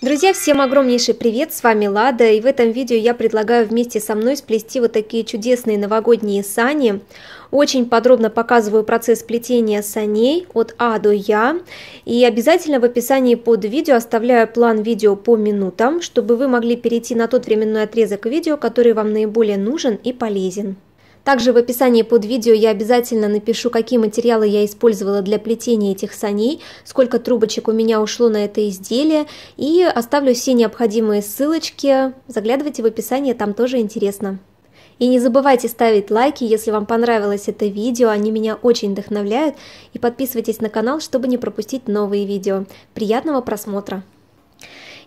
Друзья, всем огромнейший привет, с вами Лада, и в этом видео я предлагаю вместе со мной сплести вот такие чудесные новогодние сани. Очень подробно показываю процесс плетения саней от А до Я, и обязательно в описании под видео оставляю план видео по минутам, чтобы вы могли перейти на тот временной отрезок видео, который вам наиболее нужен и полезен. Также в описании под видео я обязательно напишу, какие материалы я использовала для плетения этих саней, сколько трубочек у меня ушло на это изделие, и оставлю все необходимые ссылочки. Заглядывайте в описание, там тоже интересно. И не забывайте ставить лайки, если вам понравилось это видео, они меня очень вдохновляют, и подписывайтесь на канал, чтобы не пропустить новые видео. Приятного просмотра!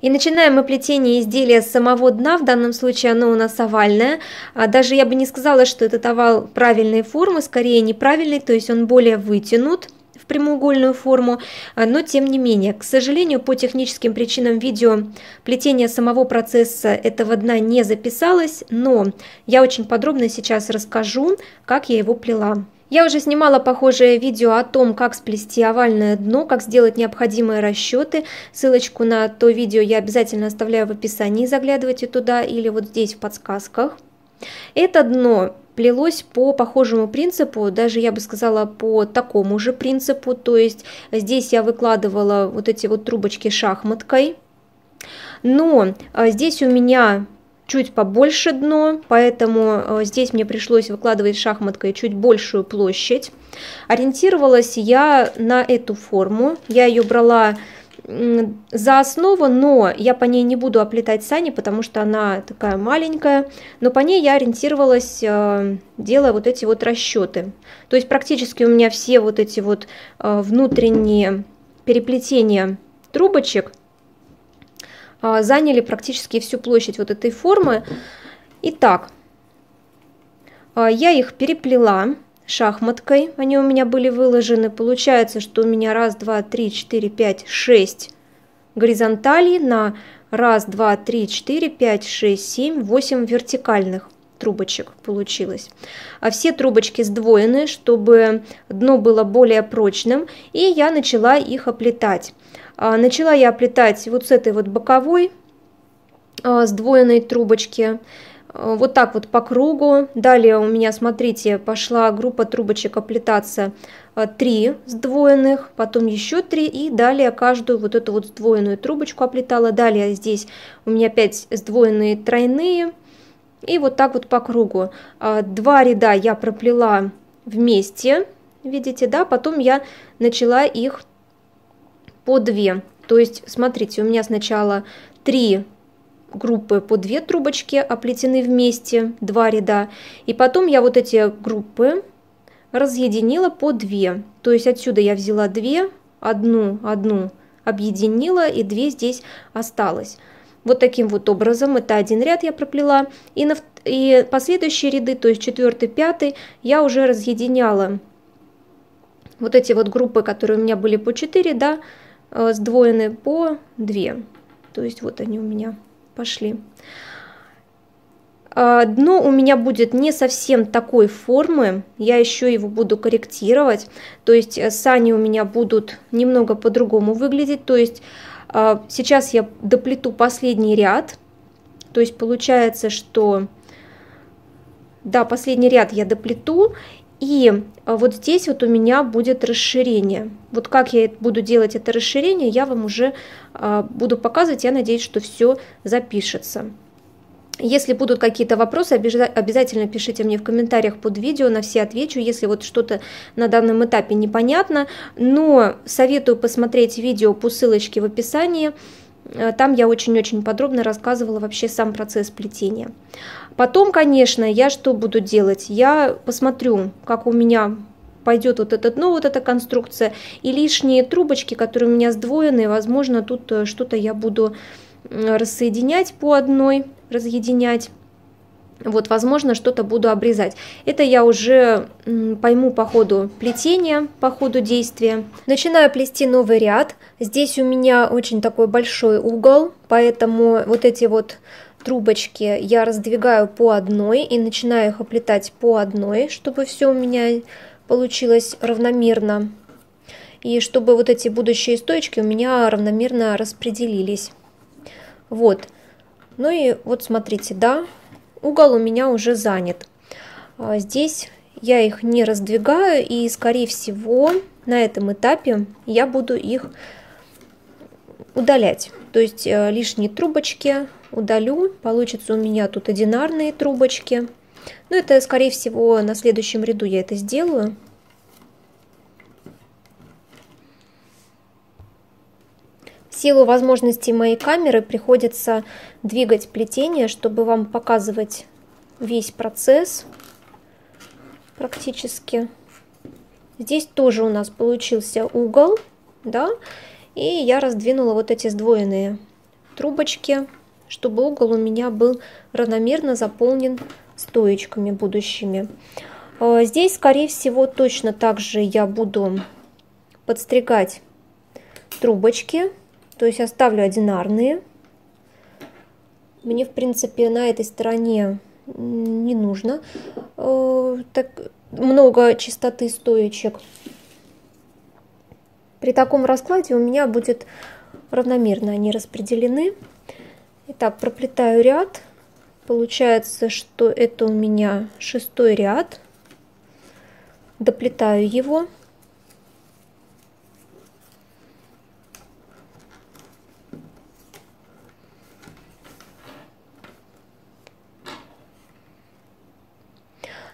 И начинаем мы плетение изделия с самого дна, в данном случае оно у нас овальное. Даже я бы не сказала, что этот овал правильной формы, скорее неправильный, то есть он более вытянут в прямоугольную форму, но тем не менее, к сожалению, по техническим причинам видео плетение самого процесса этого дна не записалось, но я очень подробно сейчас расскажу, как я его плела. Я уже снимала похожее видео о том, как сплести овальное дно, как сделать необходимые расчеты. Ссылочку на то видео я обязательно оставляю в описании, заглядывайте туда или вот здесь в подсказках. Это дно плелось по похожему принципу, даже я бы сказала по такому же принципу, то есть здесь я выкладывала вот эти вот трубочки шахматкой, но здесь у меня чуть побольше дно, поэтому здесь мне пришлось выкладывать шахматкой чуть большую площадь. Ориентировалась я на эту форму, я ее брала за основу, но я по ней не буду оплетать сани, потому что она такая маленькая, но по ней я ориентировалась, делая вот эти вот расчеты. То есть практически у меня все вот эти вот внутренние переплетения трубочек заняли практически всю площадь вот этой формы. Итак, я их переплела шахматкой, они у меня были выложены. Получается, что у меня 1, 2, 3, 4, 5, 6 горизонталей на 1, 2, 3, 4, 5, 6, 7, 8 вертикальных трубочек получилось. А все трубочки сдвоены, чтобы дно было более прочным, и я начала их оплетать. Начала я оплетать вот с этой вот боковой сдвоенной трубочки, вот так вот по кругу. Далее у меня, смотрите, пошла группа трубочек оплетаться 3 сдвоенных, потом еще 3, и далее каждую вот эту вот сдвоенную трубочку оплетала. Далее здесь у меня 5 сдвоенные тройные, и вот так вот по кругу. 2 ряда я проплела вместе, видите, да, потом я начала их по 2. То есть, смотрите, у меня сначала 3 группы по 2 трубочки оплетены вместе, 2 ряда, и потом я вот эти группы разъединила по 2. То есть отсюда я взяла 2, одну объединила, и 2 здесь осталось. Вот таким вот образом, это один ряд я проплела, и последующие ряды, то есть 4, 5, я уже разъединяла вот эти вот группы, которые у меня были по 4, да, сдвоены по 2. То есть вот они у меня пошли. Дно у меня будет не совсем такой формы, я еще его буду корректировать, то есть сани у меня будут немного по-другому выглядеть, то есть сейчас я доплету последний ряд, то есть получается, что да, последний ряд я доплету, и вот здесь вот у меня будет расширение. Вот как я буду делать это расширение, я вам уже буду показывать. Я надеюсь, что все запишется. Если будут какие-то вопросы, обязательно пишите мне в комментариях под видео, на все отвечу, если вот что-то на данном этапе непонятно. Но советую посмотреть видео по ссылочке в описании. Там я очень-очень подробно рассказывала вообще сам процесс плетения. Потом, конечно, я что буду делать? Я посмотрю, как у меня пойдет вот это дно, вот эта конструкция. И лишние трубочки, которые у меня сдвоены, возможно, тут что-то я буду рассоединять по одной, разъединять. Вот, возможно, что-то буду обрезать. Это я уже пойму по ходу плетения, по ходу действия. Начинаю плести новый ряд. Здесь у меня очень такой большой угол, поэтому вот эти вот трубочки я раздвигаю по одной и начинаю их оплетать по одной, чтобы все у меня получилось равномерно. И чтобы вот эти будущие стоечки у меня равномерно распределились. Вот. Ну и вот смотрите, да, угол у меня уже занят. Здесь я их не раздвигаю, и скорее всего на этом этапе я буду их удалять. То есть лишние трубочки удалю. Получится у меня тут одинарные трубочки. Но это скорее всего на следующем ряду я это сделаю. В силу возможностей моей камеры приходится двигать плетение, чтобы вам показывать весь процесс практически. Здесь тоже у нас получился угол, да, и я раздвинула вот эти сдвоенные трубочки, чтобы угол у меня был равномерно заполнен стоечками будущими. Здесь, скорее всего, точно так же я буду подстригать трубочки, то есть оставлю одинарные. Мне, в принципе, на этой стороне не нужно так много чистоты стоечек. При таком раскладе у меня будет равномерно они распределены. Итак, проплетаю ряд. Получается, что это у меня 6-й ряд. Доплетаю его.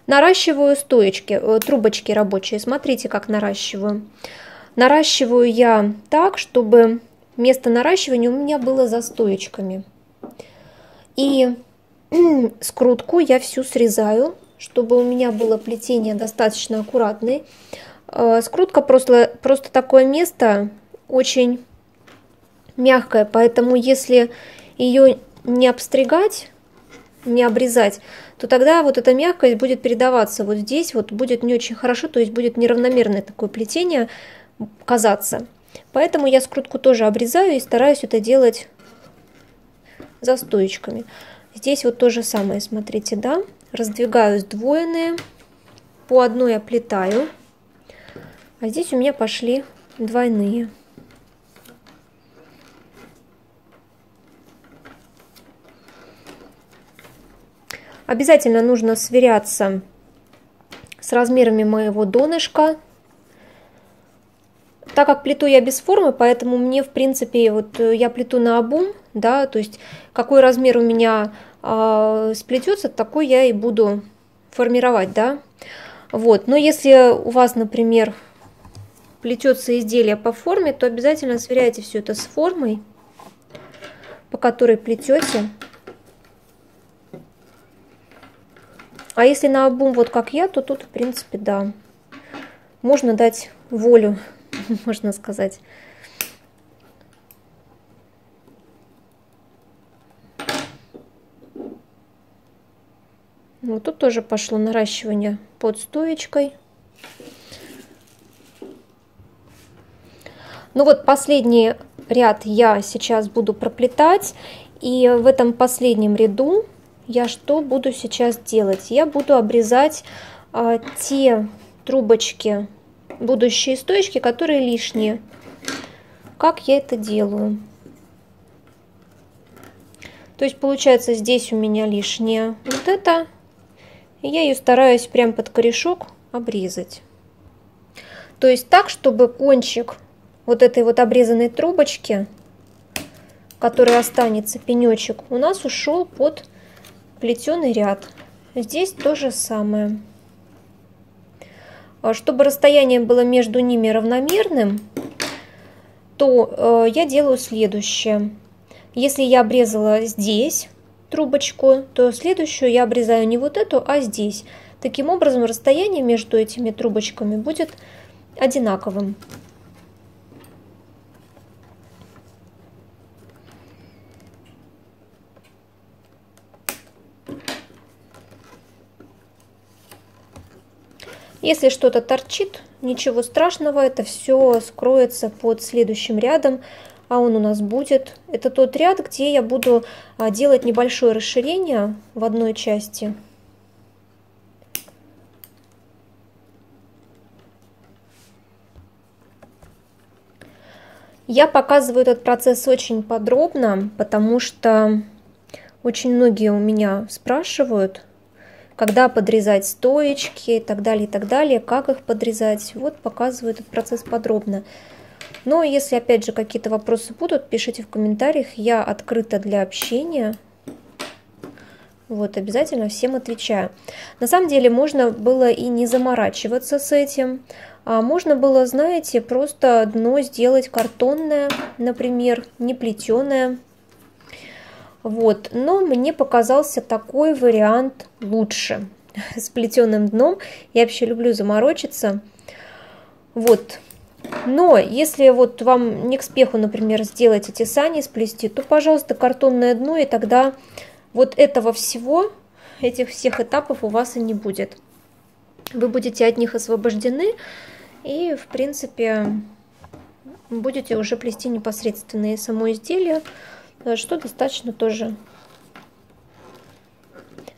Наращиваю стоечки, трубочки рабочие. Смотрите, как наращиваю. Наращиваю я так, чтобы место наращивания у меня было за стоечками. И скрутку я всю срезаю, чтобы у меня было плетение достаточно аккуратное. Скрутка просто такое место очень мягкое, поэтому если ее не обстригать, не обрезать, то тогда вот эта мягкость будет передаваться вот здесь, вот будет не очень хорошо, то есть будет неравномерное такое плетение казаться. Поэтому я скрутку тоже обрезаю и стараюсь это делать за стоечками. Здесь вот то же самое, смотрите, да, раздвигаю сдвоенные, по одной оплетаю, а здесь у меня пошли двойные. Обязательно нужно сверяться с размерами моего донышка. Так как плету я без формы, поэтому мне, в принципе, вот я плету наобум, да, то есть какой размер у меня сплетется, такой я и буду формировать, да. Вот, но если у вас, например, плетется изделие по форме, то обязательно сверяйте все это с формой, по которой плетете. А если наобум, вот как я, то тут, в принципе, да, можно дать волю, можно сказать. Вот тут тоже пошло наращивание под стоечкой. Ну вот последний ряд я сейчас буду проплетать. И в этом последнем ряду я что буду сейчас делать? Я буду обрезать те трубочки, будущие стоечки, которые лишние. Как я это делаю? То есть получается, здесь у меня лишнее вот это. И я ее стараюсь прям под корешок обрезать. То есть так, чтобы кончик вот этой вот обрезанной трубочки, который останется, пенечек, у нас ушел под плетеный ряд. Здесь то же самое. Чтобы расстояние было между ними равномерным, то я делаю следующее. Если я обрезала здесь трубочку, то следующую я обрезаю не вот эту, а здесь. Таким образом, расстояние между этими трубочками будет одинаковым. Если что-то торчит, ничего страшного, это все скроется под следующим рядом, а он у нас будет. Это тот ряд, где я буду делать небольшое расширение в одной части. Я показываю этот процесс очень подробно, потому что очень многие у меня спрашивают, когда подрезать стоечки и так далее, как их подрезать. Вот показываю этот процесс подробно. Но если опять же какие-то вопросы будут, пишите в комментариях, я открыта для общения. Вот, обязательно всем отвечаю. На самом деле можно было и не заморачиваться с этим. А можно было, знаете, просто дно сделать картонное, например, не плетеное. Вот, но мне показался такой вариант лучше. С плетеным дном. Я вообще люблю заморочиться. Вот. Но если вот вам не к спеху, например, сделать эти сани, сплести, то, пожалуйста, картонное дно, и тогда вот этого всего, этих всех этапов у вас и не будет. Вы будете от них освобождены и, в принципе, будете уже плести непосредственно само изделие, что достаточно тоже.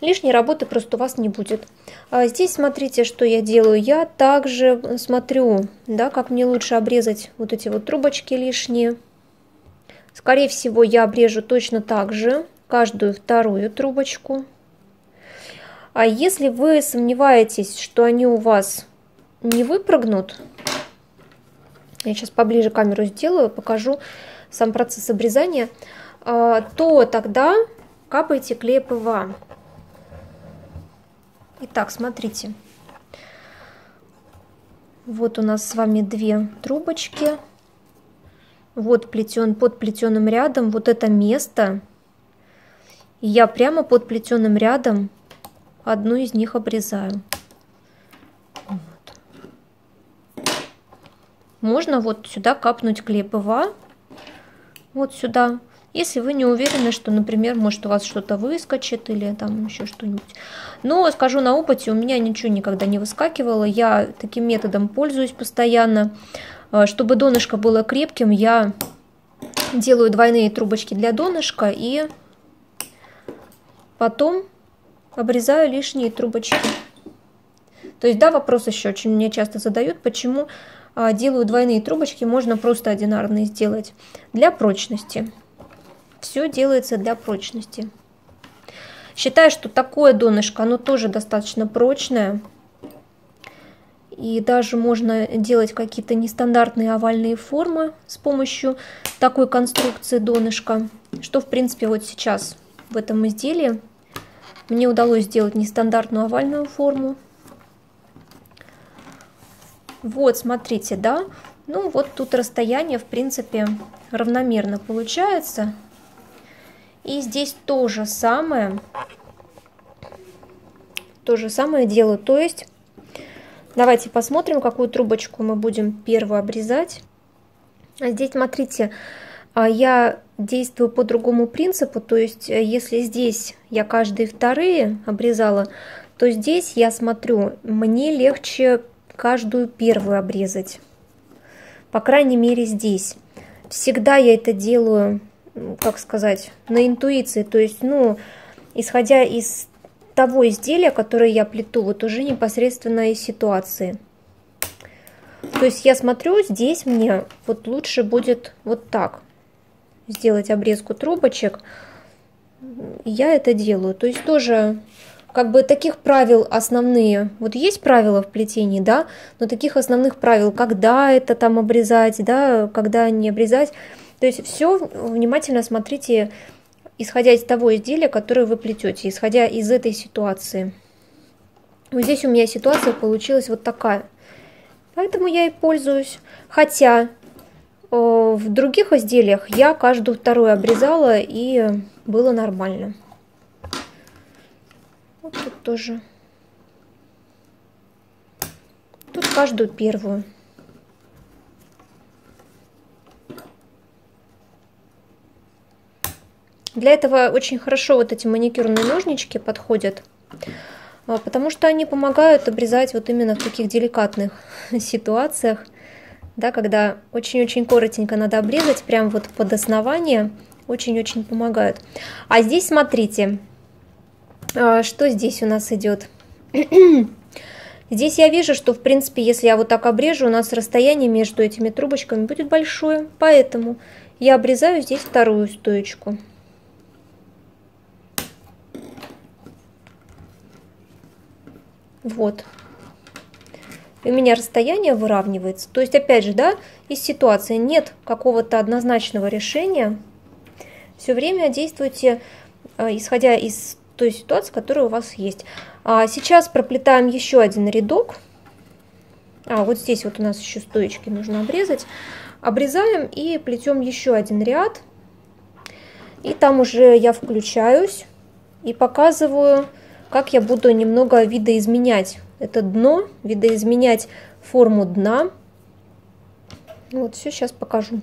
Лишней работы просто у вас не будет. А здесь смотрите, что я делаю. Я также смотрю, да, как мне лучше обрезать вот эти вот трубочки лишние. Скорее всего, я обрежу точно так же каждую вторую трубочку. А если вы сомневаетесь, что они у вас не выпрыгнут, я сейчас поближе камеру сделаю, покажу сам процесс обрезания, то тогда капайте клей ПВА. Итак, смотрите. Вот у нас с вами две трубочки. Вот под плетеным рядом вот это место. И я прямо под плетеным рядом одну из них обрезаю. Вот. Можно вот сюда капнуть клей ПВА. Вот сюда. Если вы не уверены, что, например, может у вас что-то выскочит или там еще что-нибудь. Но скажу на опыте, у меня ничего никогда не выскакивало. Я таким методом пользуюсь постоянно. Чтобы донышко было крепким, я делаю двойные трубочки для донышка и потом обрезаю лишние трубочки. То есть, да, вопрос еще очень мне часто задают, почему делаю двойные трубочки, можно просто одинарные сделать. Для прочности. Все делается для прочности. Считаю, что такое донышко, оно тоже достаточно прочное. И даже можно делать какие-то нестандартные овальные формы с помощью такой конструкции донышка. Что, в принципе, вот сейчас в этом изделии мне удалось сделать нестандартную овальную форму. Вот, смотрите, да. Ну, вот тут расстояние, в принципе, равномерно получается. И здесь то же самое делаю. То есть, давайте посмотрим, какую трубочку мы будем первую обрезать. А здесь, смотрите, я действую по другому принципу. То есть, если здесь я каждые вторые обрезала, то здесь я смотрю, мне легче каждую первую обрезать. По крайней мере, здесь. Всегда я это делаю, как сказать, на интуиции. То есть, ну, исходя из того изделия, которое я плету, вот уже непосредственно из ситуации. То есть я смотрю, здесь мне вот лучше будет вот так сделать обрезку трубочек. Я это делаю. То есть тоже как бы таких правил основные. Вот есть правила в плетении, да, но таких основных правил, когда это там обрезать, да, когда не обрезать. То есть все внимательно смотрите, исходя из того изделия, которое вы плетете, исходя из этой ситуации. Вот здесь у меня ситуация получилась вот такая. Поэтому я и пользуюсь. Хотя в других изделиях я каждую вторую обрезала, и было нормально. Вот тут тоже. Тут каждую первую. Для этого очень хорошо вот эти маникюрные ножнички подходят, потому что они помогают обрезать вот именно в таких деликатных ситуациях, да, когда очень-очень коротенько надо обрезать, прям вот под основание, очень-очень помогают. А здесь смотрите, что здесь у нас идет. Здесь я вижу, что в принципе, если я вот так обрежу, у нас расстояние между этими трубочками будет большое, поэтому я обрезаю здесь вторую стоечку. Вот. И у меня расстояние выравнивается. То есть, опять же, да, из ситуации нет какого-то однозначного решения. Все время действуйте, исходя из той ситуации, которая у вас есть. Сейчас проплетаем еще один рядок. Вот здесь вот у нас еще стоечки нужно обрезать. Обрезаем и плетем еще один ряд. И там уже я включаюсь и показываю, как я буду немного видоизменять это дно, видоизменять форму дна. Вот, все сейчас покажу.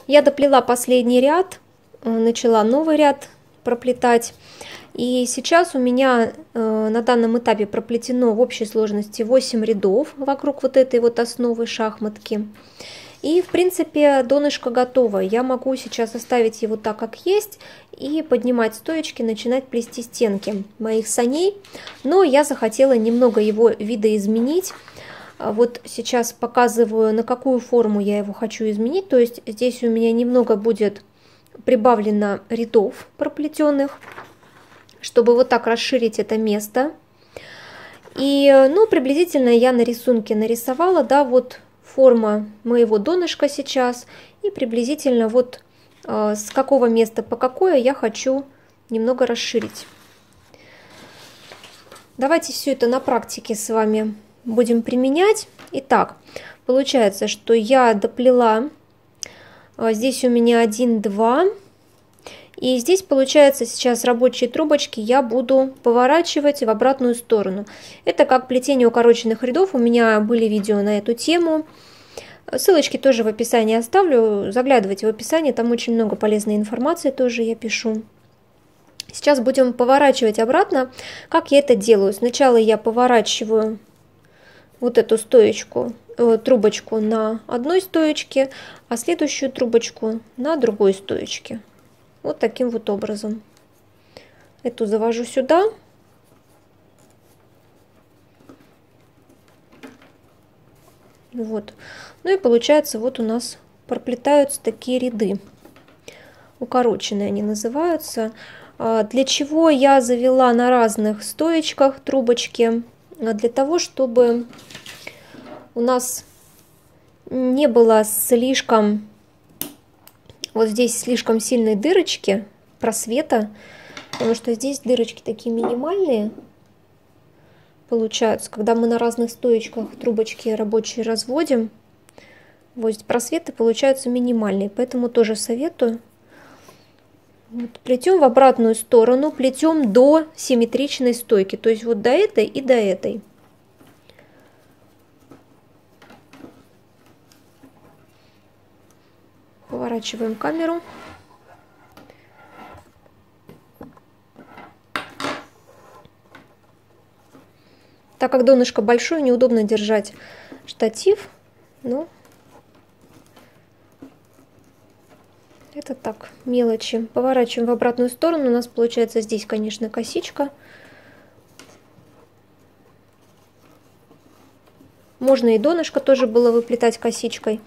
Я доплела последний ряд, начала новый ряд проплетать. И сейчас у меня на данном этапе проплетено в общей сложности 8 рядов вокруг вот этой вот основы шахматки. И в принципе донышко готово. Я могу сейчас оставить его так, как есть, и поднимать стоечки, начинать плести стенки моих саней. Но я захотела немного его видоизменить. Вот сейчас показываю, на какую форму я его хочу изменить. То есть здесь у меня немного будет прибавлено рядов проплетенных, чтобы вот так расширить это место. И, ну, приблизительно я на рисунке нарисовала, да, вот форма моего донышка сейчас. И приблизительно вот с какого места по какое я хочу немного расширить. Давайте все это на практике с вами будем применять. Итак, получается, что я доплела, здесь у меня 1, 2, и здесь получается сейчас рабочие трубочки я буду поворачивать в обратную сторону. Это как плетение укороченных рядов, у меня были видео на эту тему, ссылочки тоже в описании оставлю, заглядывайте в описание, там очень много полезной информации тоже я пишу. Сейчас будем поворачивать обратно. Как я это делаю? Сначала я поворачиваю вот эту стоечку, трубочку на одной стоечке, а следующую трубочку на другой стоечке. Вот таким вот образом. Эту завожу сюда. Вот. Ну и получается, вот у нас проплетаются такие ряды. Укороченные они называются. Для чего я завела на разных стоечках трубочки? Для того, чтобы у нас не было слишком, вот здесь слишком сильной дырочки, просвета, потому что здесь дырочки такие минимальные получаются, когда мы на разных стоечках трубочки рабочие разводим, вот просветы получаются минимальные, поэтому тоже советую Вот, плетем в обратную сторону, плетем до симметричной стойки, то есть вот до этой и до этой. Поворачиваем камеру. Так как донышко большое, неудобно держать штатив, но это так, мелочи. Поворачиваем в обратную сторону. У нас получается здесь, конечно, косичка. Можно и донышко тоже было выплетать косичкой.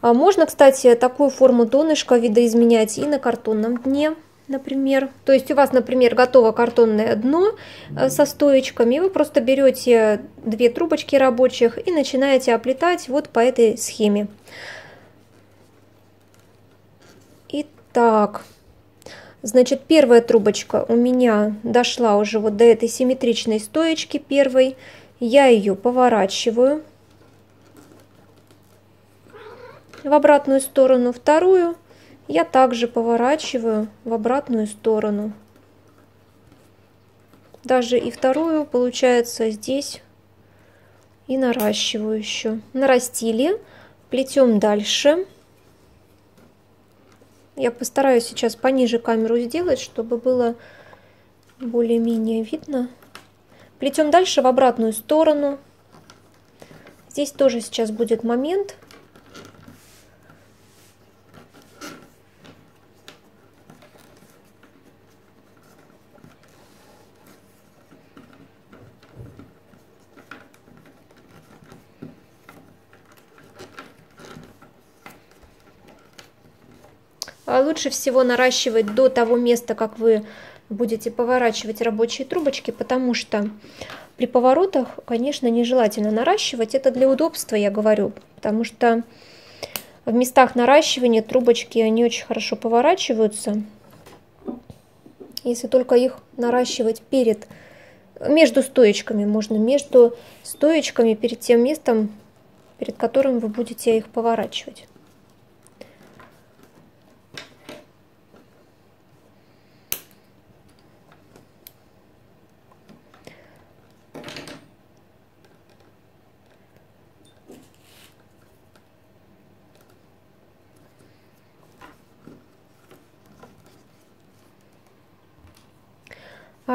Можно, кстати, такую форму донышка видоизменять и на картонном дне, например. То есть у вас, например, готово картонное дно со стоечками, и вы просто берете 2 трубочки рабочих и начинаете оплетать вот по этой схеме. Итак, значит, первая трубочка у меня дошла уже вот до этой симметричной стоечки первой. Я ее поворачиваю в обратную сторону. Вторую я также поворачиваю в обратную сторону. Даже и вторую, получается, здесь и наращиваю еще. Нарастили, плетем дальше. Я постараюсь сейчас пониже камеру сделать, чтобы было более-менее видно. Плетем дальше в обратную сторону. Здесь тоже сейчас будет момент. Лучше всего наращивать до того места, как вы будете поворачивать рабочие трубочки, потому что при поворотах, конечно, нежелательно наращивать. Это для удобства, я говорю, потому что в местах наращивания трубочки, они очень хорошо поворачиваются. Если только их наращивать между стоечками, можно между стоечками перед тем местом, перед которым вы будете их поворачивать.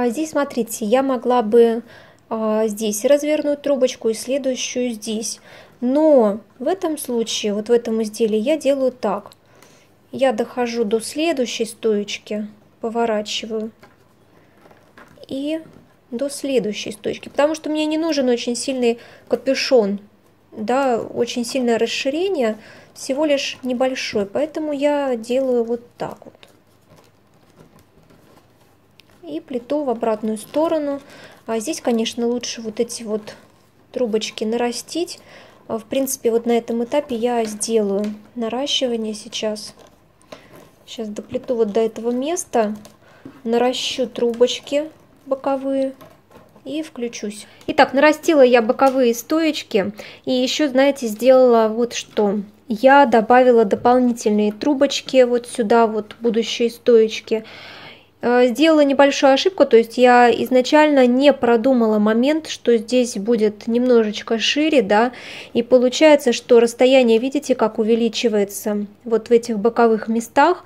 Здесь, смотрите, я могла бы здесь развернуть трубочку и следующую здесь. Но в этом случае, вот в этом изделии, я делаю так. Я дохожу до следующей стоечки, поворачиваю. И до следующей стоечки. Потому что мне не нужен очень сильный капюшон. Да, очень сильное расширение, всего лишь небольшое. Поэтому я делаю вот так вот. И плету в обратную сторону. А здесь, конечно, лучше вот эти вот трубочки нарастить. В принципе, вот на этом этапе я сделаю наращивание сейчас. Сейчас доплету вот до этого места, наращу трубочки боковые и включусь. Итак, нарастила я боковые стоечки. И еще, знаете, сделала вот что. Я добавила дополнительные трубочки вот сюда, вот будущие стоечки. Сделала небольшую ошибку, то есть я изначально не продумала момент, что здесь будет немножечко шире, да, и получается, что расстояние, видите, как увеличивается вот в этих боковых местах.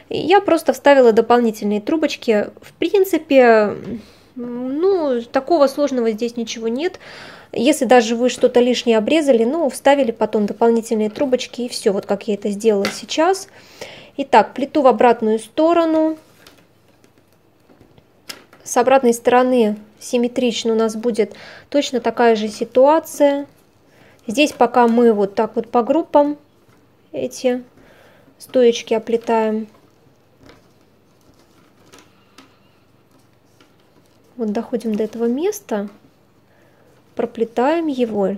Я просто вставила дополнительные трубочки. В принципе, ну, такого сложного здесь ничего нет. Если даже вы что-то лишнее обрезали, ну, вставили потом дополнительные трубочки и все, вот как я это сделала сейчас. Итак, плету в обратную сторону. С обратной стороны симметрично у нас будет точно такая же ситуация. Здесь пока мы вот так вот по группам эти стоечки оплетаем. Вот доходим до этого места, проплетаем его.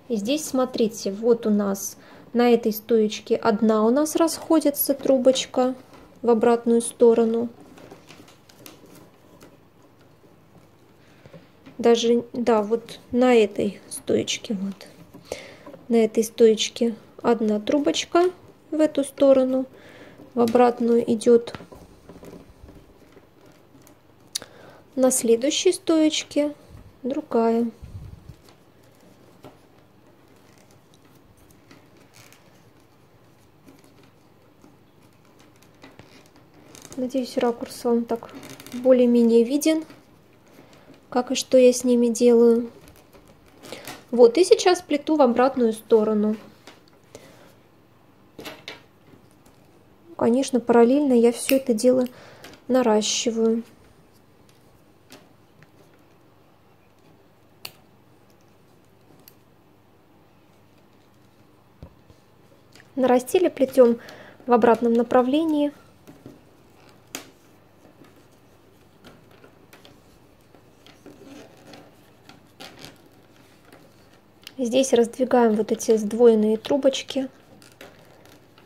И здесь, смотрите, вот у нас на этой стоечке одна у нас расходится трубочка в обратную сторону. Даже, да, вот на этой стоечке, вот, на этой стоечке одна трубочка в эту сторону, в обратную идет на следующей стоечке другая. Надеюсь, ракурс вам так более-менее виден, как и что я с ними делаю. Вот, и сейчас плету в обратную сторону. Конечно, параллельно я все это дело наращиваю. Нарастили, плетем в обратном направлении. Здесь раздвигаем вот эти сдвоенные трубочки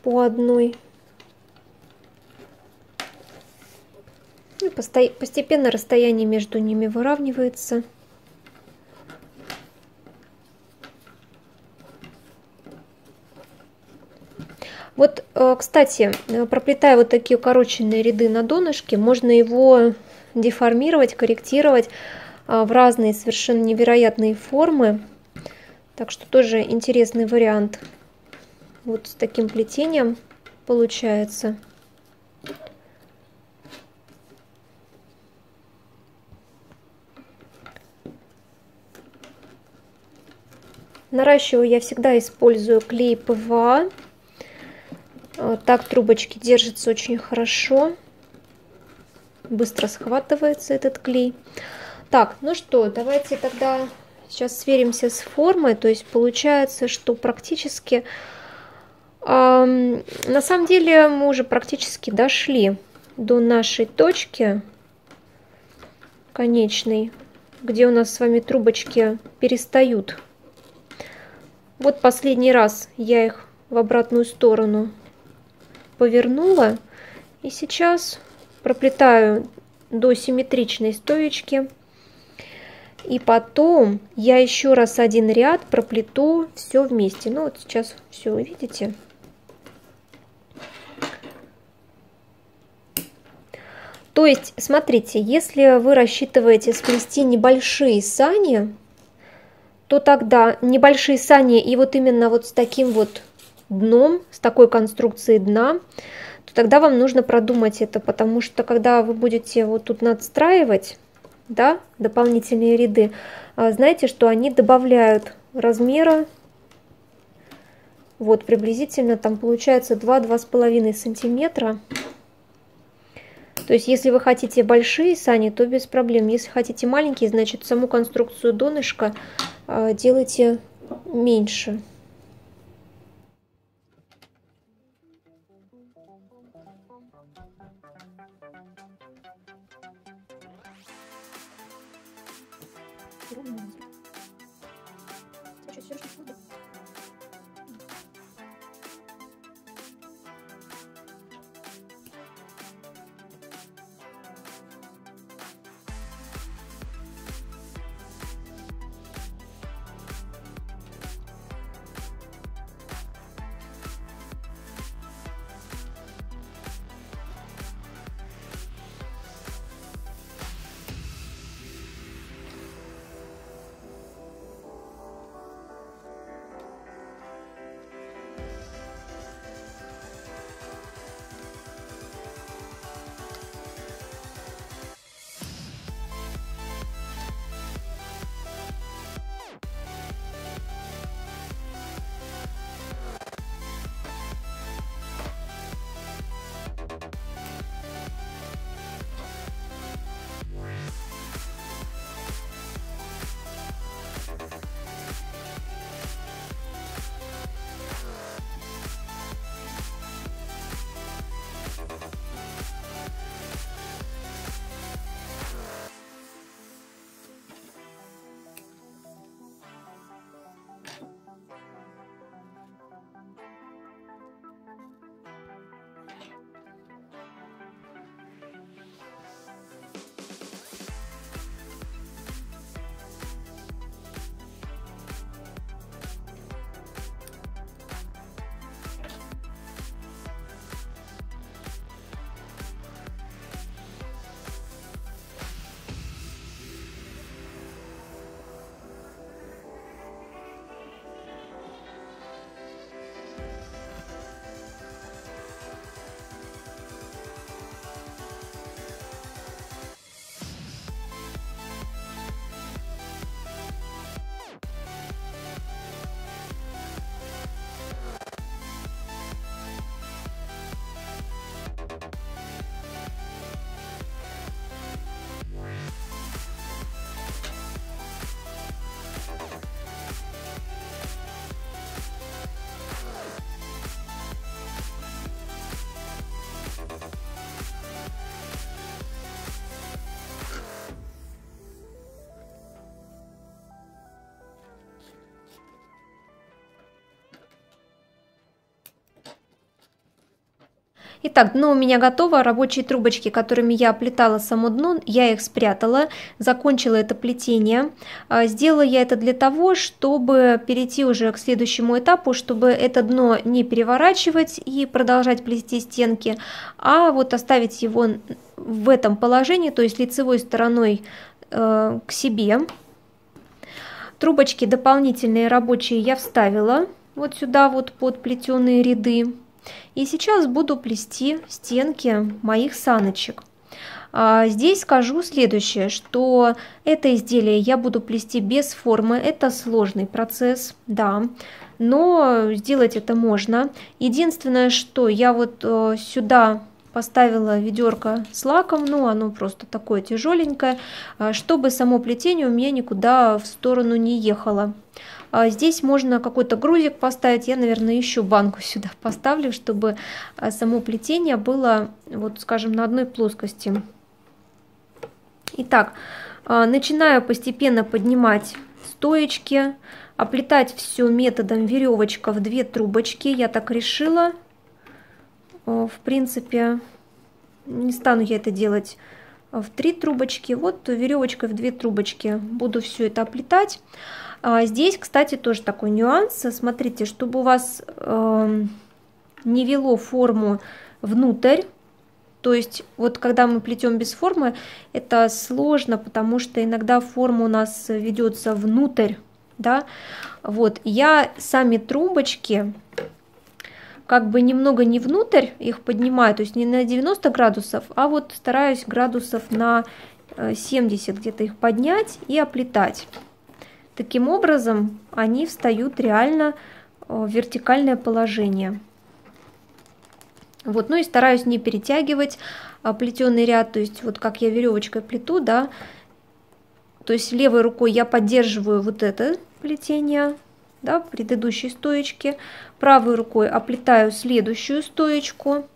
по одной. И постепенно расстояние между ними выравнивается. Вот, кстати, проплетая вот такие укороченные ряды на донышке, можно его деформировать, корректировать в разные совершенно невероятные формы. Так что тоже интересный вариант. Вот с таким плетением получается. Наращиваю я всегда использую клей ПВА. Так трубочки держатся очень хорошо. Быстро схватывается этот клей. Так, ну что, давайте тогда сейчас сверимся с формой. То есть получается, что практически... на самом деле мы уже практически дошли до нашей точки конечной, где у нас с вами трубочки перестают. Вот последний раз я их в обратную сторону повернула. И сейчас проплетаю до симметричной стоечки. И потом я еще раз один ряд проплету все вместе. Ну вот сейчас все видите. То есть, смотрите, если вы рассчитываете сплести небольшие сани, то тогда небольшие сани и вот именно вот с таким вот дном, с такой конструкцией дна, то тогда вам нужно продумать это, потому что когда вы будете вот тут надстраивать, да, дополнительные ряды, знаете, что они добавляют размера, вот приблизительно там получается 2-2,5 сантиметра. То есть, если вы хотите большие сани, то без проблем. Если хотите маленькие, значит, саму конструкцию донышка делайте меньше. Итак, дно у меня готово. Рабочие трубочки, которыми я оплетала само дно, я их спрятала, закончила это плетение. Сделала я это для того, чтобы перейти уже к следующему этапу, чтобы это дно не переворачивать и продолжать плести стенки, а вот оставить его в этом положении, то есть лицевой стороной к себе. Трубочки дополнительные рабочие я вставила вот сюда вот под плетеные ряды. И сейчас буду плести стенки моих саночек. Здесь скажу следующее, что это изделие я буду плести без формы. Это сложный процесс, да, но сделать это можно. Единственное, что я вот сюда поставила ведерко с лаком, ну оно просто такое тяжеленькое, чтобы само плетение у меня никуда в сторону не ехало. Здесь можно какой-то грузик поставить, я, наверное, еще банку сюда поставлю, чтобы само плетение было, вот скажем, на одной плоскости. Итак, начинаю постепенно поднимать стоечки, оплетать все методом веревочка в 2 трубочки, я так решила. В принципе, не стану я это делать в 3 трубочки, вот веревочкой в 2 трубочки буду все это оплетать. Здесь, кстати, тоже такой нюанс. Смотрите, чтобы у вас не вело форму внутрь. То есть, вот когда мы плетем без формы, это сложно, потому что иногда форма у нас ведется внутрь. Да? Вот, я сами трубочки как бы немного не внутрь их поднимаю, то есть не на 90 градусов, а вот стараюсь градусов на 70 где-то их поднять и оплетать. Таким образом, они встают реально в вертикальное положение. Вот, ну и стараюсь не перетягивать плетеный ряд, то есть вот как я веревочкой плету, да, то есть левой рукой я поддерживаю вот это плетение, да, предыдущей стоечки, правой рукой оплетаю следующую стоечку.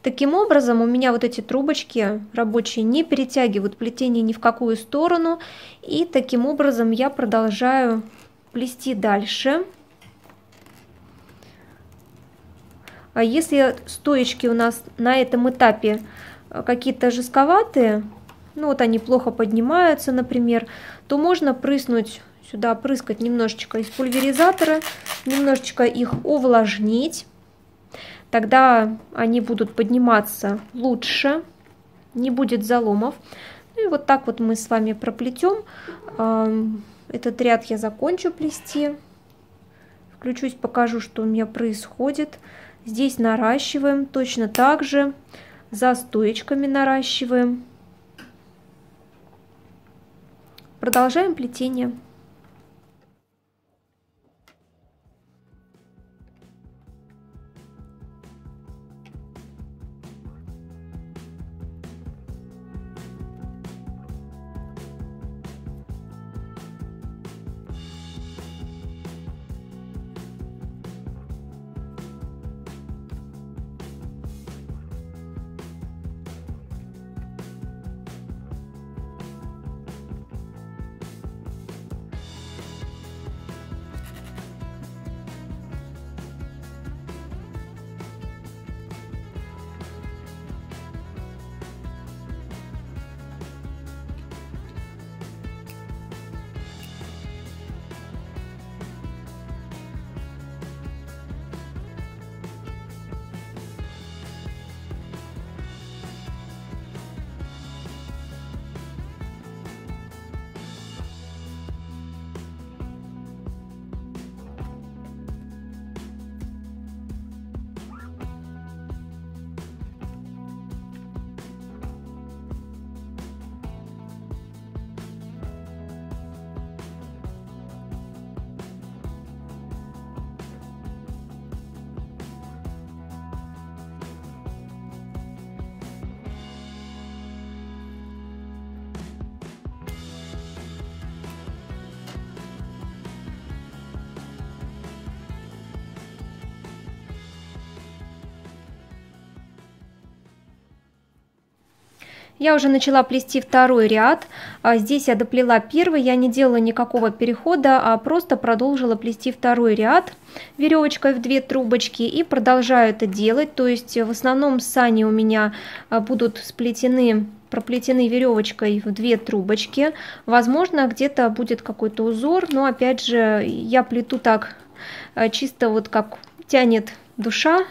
Таким образом, у меня вот эти трубочки рабочие не перетягивают плетение ни в какую сторону. И таким образом я продолжаю плести дальше. А если стоечки у нас на этом этапе какие-то жестковатые, ну вот они плохо поднимаются, например, то можно прыснуть сюда, прыскать немножечко из пульверизатора, немножечко их увлажнить. Тогда они будут подниматься лучше, не будет заломов. Ну и вот так вот мы с вами проплетем. Этот ряд я закончу плести. Включусь, покажу, что у меня происходит. Здесь наращиваем точно так же. За стоечками наращиваем. Продолжаем плетение. Я уже начала плести второй ряд. Здесь я доплела первый, я не делала никакого перехода, а просто продолжила плести второй ряд веревочкой в 2 трубочки и продолжаю это делать. То есть в основном сани у меня будут проплетены веревочкой в 2 трубочки. Возможно, где-то будет какой-то узор, но опять же я плету так чисто вот как тянет душа.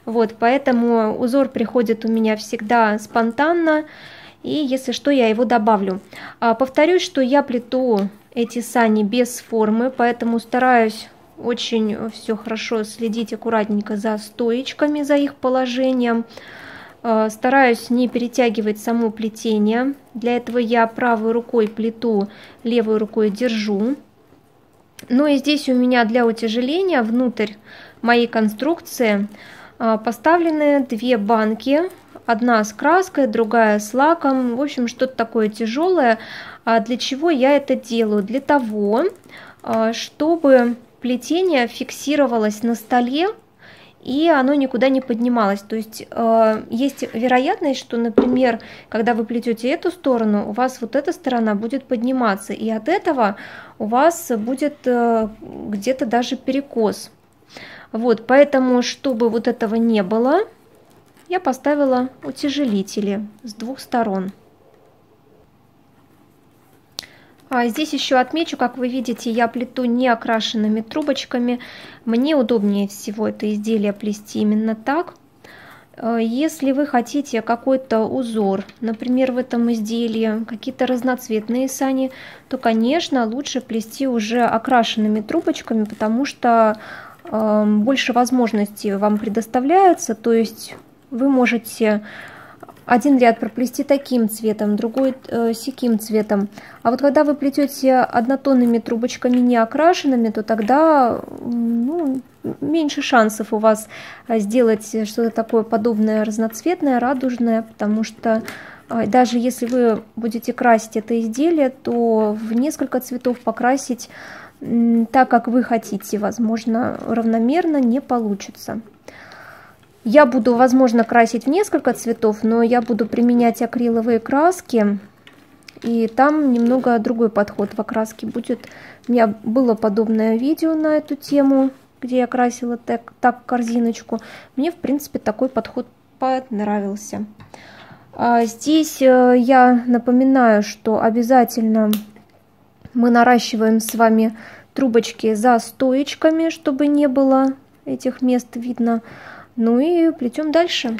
Вот, поэтому узор приходит у меня всегда спонтанно, и если что, я его добавлю. Повторюсь, что я плету эти сани без формы, поэтому стараюсь очень все хорошо следить аккуратненько за стоечками, за их положением. Стараюсь не перетягивать само плетение. Для этого я правой рукой плету, левой рукой держу. Ну и здесь у меня для утяжеления внутрь моей конструкции поставлены 2 банки, одна с краской, другая с лаком, в общем, что-то такое тяжелое. Для чего я это делаю? Для того, чтобы плетение фиксировалось на столе и оно никуда не поднималось. То есть есть вероятность, что, например, когда вы плетете эту сторону, у вас вот эта сторона будет подниматься, и от этого у вас будет где-то даже перекос. Вот, поэтому, чтобы вот этого не было, я поставила утяжелители с 2 сторон. Здесь еще отмечу, как вы видите, я плету не окрашенными трубочками. Мне удобнее всего это изделие плести именно так. Если вы хотите какой-то узор, например, в этом изделии, какие-то разноцветные сани, то, конечно, лучше плести уже окрашенными трубочками, потому что больше возможностей вам предоставляется, то есть вы можете один ряд проплести таким цветом, другой сяким цветом. А вот когда вы плетете однотонными трубочками не окрашенными, то тогда меньше шансов у вас сделать что-то такое подобное разноцветное, радужное, потому что даже если вы будете красить это изделие, то в несколько цветов покрасить так, как вы хотите, возможно, равномерно не получится. Я буду, возможно, красить в несколько цветов, но я буду применять акриловые краски, и там немного другой подход в окраске будет. У меня было подобное видео на эту тему, где я красила так корзиночку. Мне, в принципе, такой подход понравился. Здесь я напоминаю, что обязательно мы наращиваем с вами трубочки за стоечками, чтобы не было этих мест видно. Ну и плетем дальше.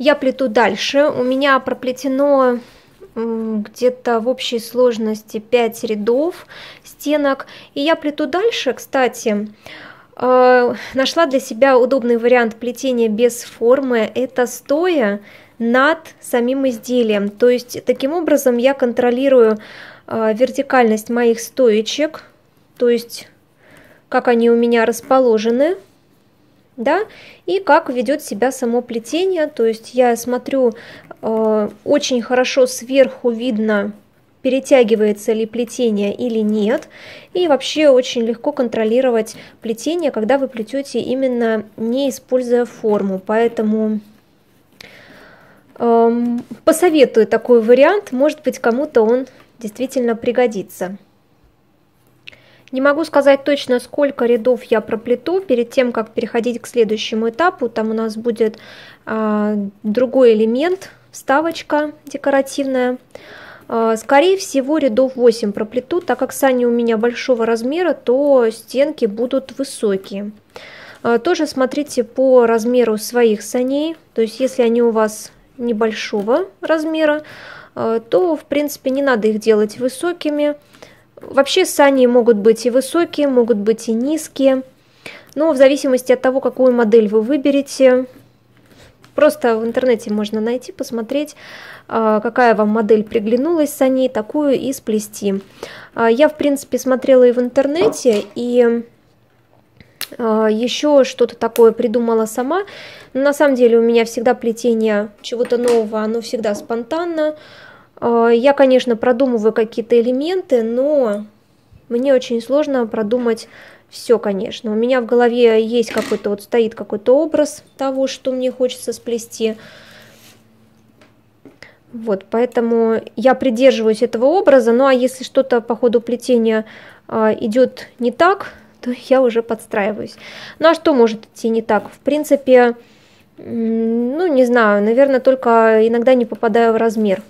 Я плету дальше. У меня проплетено где-то в общей сложности 5 рядов стенок. И я плету дальше, кстати, нашла для себя удобный вариант плетения без формы. Это стоя над самим изделием. То есть таким образом я контролирую вертикальность моих стоечек, то есть как они у меня расположены, да, и как ведет себя само плетение. То есть я смотрю, очень хорошо сверху видно, перетягивается ли плетение или нет. И вообще очень легко контролировать плетение, когда вы плетете именно не используя форму. Поэтому посоветую такой вариант, может быть, кому-то он действительно пригодится. Не могу сказать точно, сколько рядов я проплету перед тем, как переходить к следующему этапу. Там у нас будет другой элемент, вставочка декоративная. Скорее всего, рядов 8 проплету, так как сани у меня большого размера, то стенки будут высокие. Тоже смотрите по размеру своих саней, то есть если они у вас небольшого размера, то в принципе не надо их делать высокими. Вообще сани могут быть и высокие, могут быть и низкие, но в зависимости от того, какую модель вы выберете, просто в интернете можно найти, посмотреть, какая вам модель приглянулась саней, такую и сплести. Я в принципе смотрела и в интернете, и еще что-то такое придумала сама. Но на самом деле у меня всегда плетение чего-то нового, оно всегда спонтанно. Я, конечно, продумываю какие-то элементы, но мне очень сложно продумать все, конечно. У меня в голове есть какой-то, вот стоит какой-то образ того, что мне хочется сплести. Вот, поэтому я придерживаюсь этого образа. Ну а если что-то по ходу плетения идет не так, то я уже подстраиваюсь. Ну а что может идти не так? В принципе, ну не знаю, наверное, только иногда не попадаю в размер.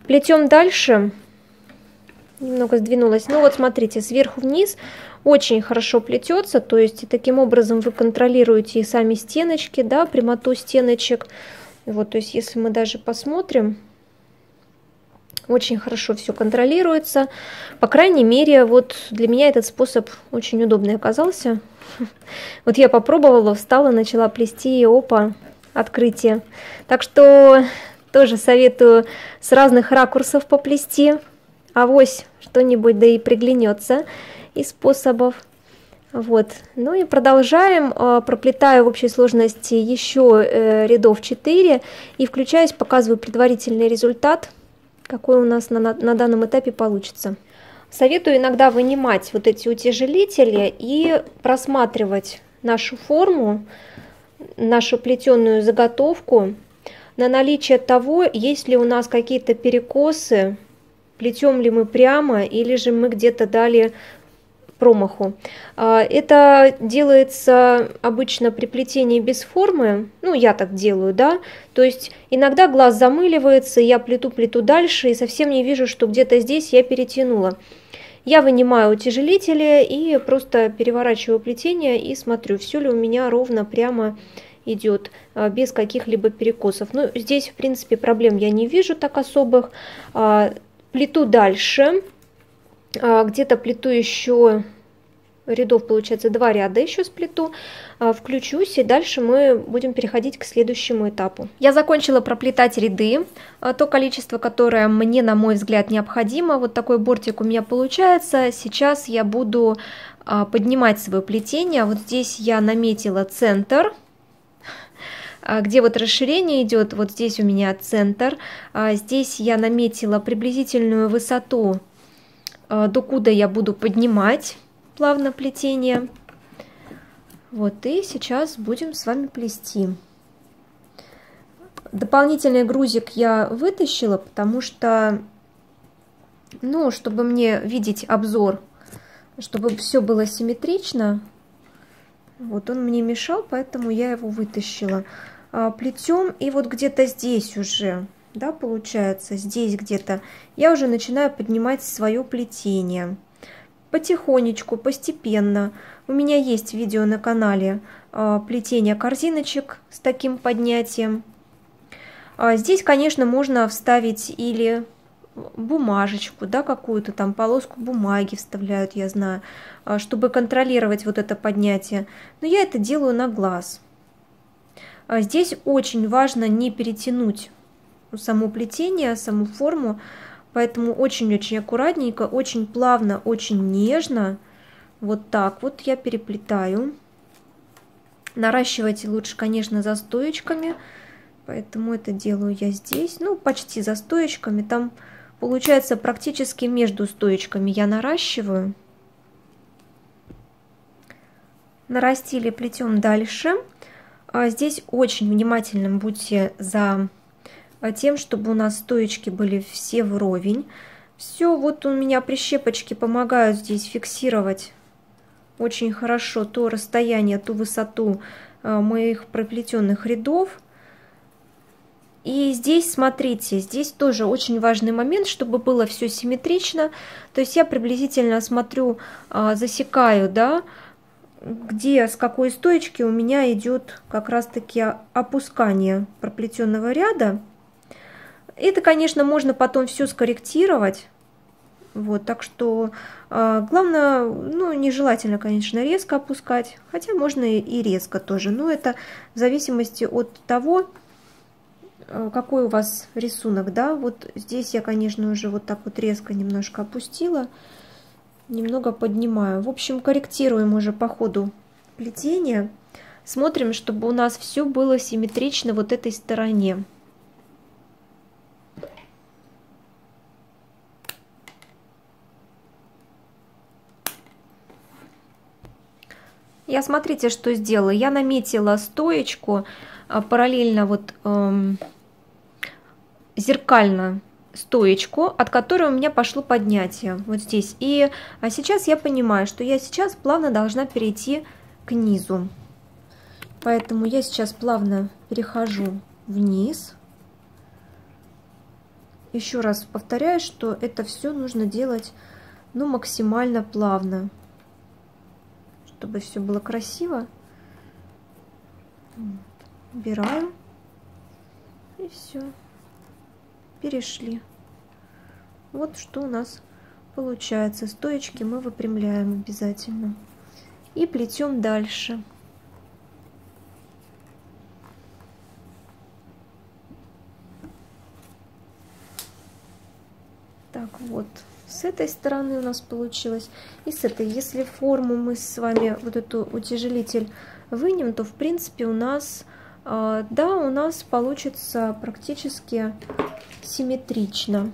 Плетем дальше. Немного сдвинулась. Ну вот смотрите, сверху вниз очень хорошо плетется. То есть таким образом вы контролируете и сами стеночки, да, прямоту стеночек. Вот, то есть если мы даже посмотрим, очень хорошо все контролируется. По крайней мере, вот для меня этот способ очень удобный оказался. Вот я попробовала, встала, начала плести, и опа, открытие. Так что тоже советую с разных ракурсов поплести. Авось что-нибудь да и приглянется из способов. Вот. Ну и продолжаем. Проплетаю в общей сложности еще рядов 4 и включаюсь, показываю предварительный результат, какой у нас на данном этапе получится. Советую иногда вынимать вот эти утяжелители и просматривать нашу форму, нашу плетеную заготовку на наличие того, есть ли у нас какие-то перекосы, плетем ли мы прямо или же мы где-то дали промаху. Это делается обычно при плетении без формы, ну я так делаю, да, то есть иногда глаз замыливается, я плету дальше и совсем не вижу, что где-то здесь я перетянула. Я вынимаю утяжелители и просто переворачиваю плетение и смотрю, все ли у меня ровно прямо идет, без каких-либо перекосов. Ну здесь в принципе проблем я не вижу так особых. Плету дальше. Где-то плету еще рядов, получается 2 ряда еще сплету, включусь и дальше мы будем переходить к следующему этапу. Я закончила проплетать ряды, то количество, которое мне, на мой взгляд, необходимо. Вот такой бортик у меня получается. Сейчас я буду поднимать свое плетение. Вот здесь я наметила центр, где вот расширение идет, вот здесь у меня центр. Здесь я наметила приблизительную высоту, докуда я буду поднимать плавно плетение. Вот, и сейчас будем с вами плести. Дополнительный грузик я вытащила, потому что, ну, чтобы мне видеть обзор, чтобы все было симметрично. Вот, он мне мешал, поэтому я его вытащила. Плетем, и вот где-то здесь уже, да, получается, здесь где-то, я уже начинаю поднимать свое плетение. потихонечку, постепенно. У меня есть видео на канале плетение корзиночек с таким поднятием. Здесь, конечно, можно вставить или бумажечку, да, какую-то там полоску бумаги вставляют, я знаю, чтобы контролировать вот это поднятие. Но я это делаю на глаз. Здесь очень важно не перетянуть само плетение, саму форму, поэтому очень-очень аккуратненько, очень плавно, очень нежно, вот так вот я переплетаю. Наращивать лучше, конечно, за стоечками, поэтому это делаю я здесь, ну, почти за стоечками, там получается практически между стоечками я наращиваю. Нарастили, плетем дальше. Здесь очень внимательным будьте за тем, чтобы у нас стоечки были все вровень. Все, вот у меня прищепочки помогают здесь фиксировать очень хорошо то расстояние, ту высоту моих проплетенных рядов. И здесь, смотрите, здесь тоже очень важный момент, чтобы было все симметрично. То есть я приблизительно смотрю, засекаю, да, где, с какой стоечки у меня идет как раз-таки опускание проплетенного ряда. Это, конечно, можно потом все скорректировать. Вот, так что главное, ну, нежелательно, конечно, резко опускать, хотя можно и резко тоже, но это в зависимости от того, какой у вас рисунок, да. Вот здесь я, конечно, уже вот так вот резко немножко опустила, немного поднимаю. В общем, корректируем уже по ходу плетения, смотрим, чтобы у нас все было симметрично вот этой стороне. Я, смотрите, что сделала. Я наметила стоечку параллельно, вот зеркально стоечку, от которой у меня пошло поднятие вот здесь. И сейчас я понимаю, что я сейчас плавно должна перейти к низу. Поэтому я сейчас плавно перехожу вниз. Еще раз повторяю, что это все нужно делать, ну, максимально плавно, чтобы все было красиво. Убираю. И все. Перешли. Вот что у нас получается. Стоечки мы выпрямляем обязательно. И плетем дальше. Так, вот. С этой стороны у нас получилось. И с этой. Если форму мы с вами, вот эту утяжелитель, вынем, то в принципе у нас, да, у нас получится практически симметрично.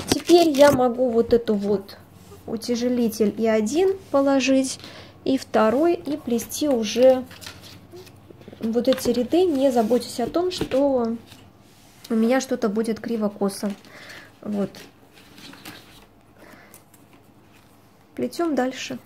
Теперь я могу вот эту вот утяжелитель и один положить, и второй, и плести уже вот эти ряды, не заботясь о том, что у меня что-то будет криво-косо. Вот. Плетем дальше.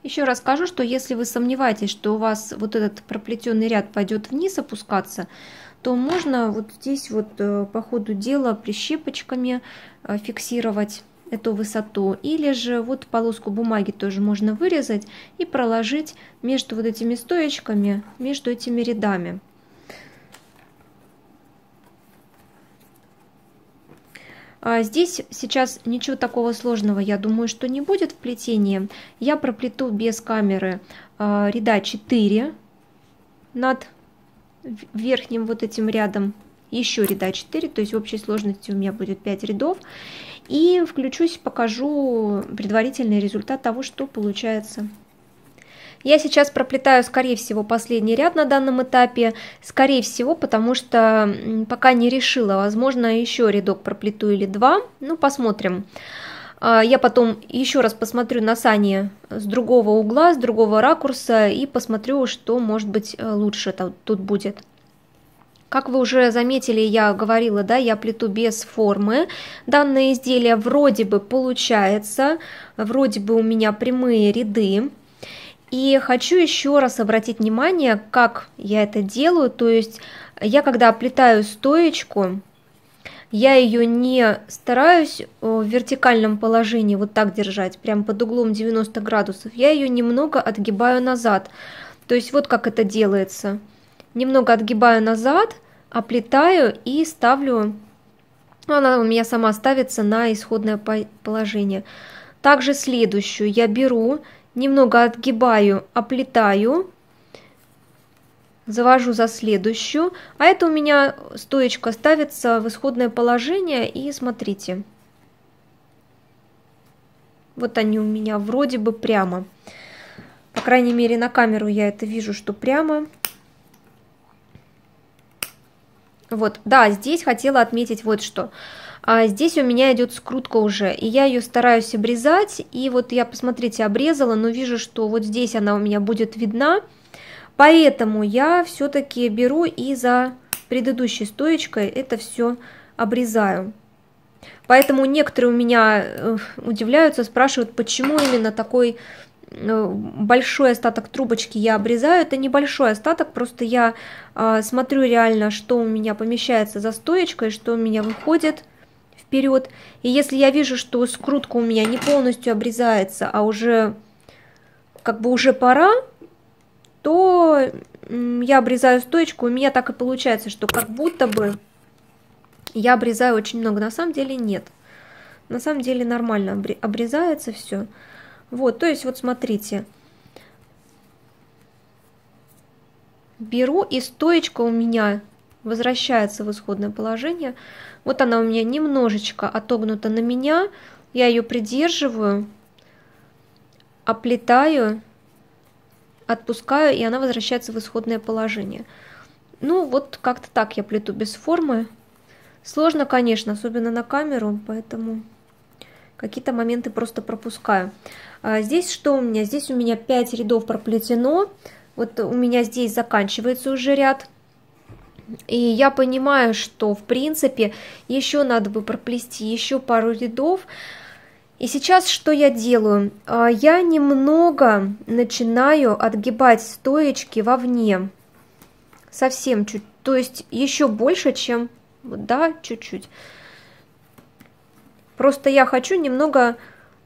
Еще раз скажу, что если вы сомневаетесь, что у вас вот этот проплетенный ряд пойдет вниз опускаться, то можно вот здесь вот по ходу дела прищепочками фиксировать эту высоту. Или же вот полоску бумаги тоже можно вырезать и проложить между вот этими стоечками, между этими рядами. Здесь сейчас ничего такого сложного, я думаю, что не будет в плетении. Я проплету без камеры ряда 4. над верхним вот этим рядом еще ряда 4, то есть в общей сложности у меня будет 5 рядов. И включусь, покажу предварительный результат того, что получается. Я сейчас проплетаю, скорее всего, последний ряд на данном этапе. Скорее всего, потому что пока не решила. Возможно, еще рядок проплету или два. Ну, посмотрим. Я потом еще раз посмотрю на сани с другого угла, с другого ракурса и посмотрю, что, может быть, лучше тут будет. Как вы уже заметили, я говорила, да, я плету без формы. Данное изделие вроде бы получается, вроде бы у меня прямые ряды. И хочу еще раз обратить внимание, как я это делаю. То есть я, когда оплетаю стоечку, я ее не стараюсь в вертикальном положении вот так держать, прям под углом 90 градусов. Я ее немного отгибаю назад. То есть вот как это делается. Немного отгибаю назад, оплетаю и ставлю, она у меня сама ставится на исходное положение. Также следующую я беру, немного отгибаю, оплетаю, завожу за следующую, а это у меня стоечка ставится в исходное положение, и смотрите, вот они у меня вроде бы прямо, по крайней мере на камеру я это вижу, что прямо. Вот, да, здесь хотела отметить вот что. Здесь у меня идет скрутка уже, и я ее стараюсь обрезать. И вот я, посмотрите, обрезала, но вижу, что вот здесь она у меня будет видна. Поэтому я все-таки беру и за предыдущей стоечкой это все обрезаю. Поэтому некоторые у меня удивляются, спрашивают, почему именно такой большой остаток трубочки я обрезаю. Это небольшой остаток, просто я смотрю реально, что у меня помещается за стоечкой, что у меня выходит вперед. И если я вижу, что скрутка у меня не полностью обрезается, а уже как бы уже пора, то я обрезаю стоечку. У меня так и получается, что как будто бы я обрезаю очень много. На самом деле нет. На самом деле нормально обрезается все. Вот, то есть вот смотрите, беру, и стоечка у меня возвращается в исходное положение. Вот она у меня немножечко отогнута на меня, я ее придерживаю, оплетаю, отпускаю, и она возвращается в исходное положение. Ну вот как-то так я плету без формы. Сложно, конечно, особенно на камеру, поэтому какие-то моменты просто пропускаю. Здесь что у меня? Здесь у меня 5 рядов проплетено. Вот у меня здесь заканчивается уже ряд. И я понимаю, что в принципе еще надо бы проплести еще пару рядов. И сейчас что я делаю? Я немного начинаю отгибать стоечки вовне. Совсем чуть, то есть еще больше, чем, да, чуть-чуть. Просто я хочу немного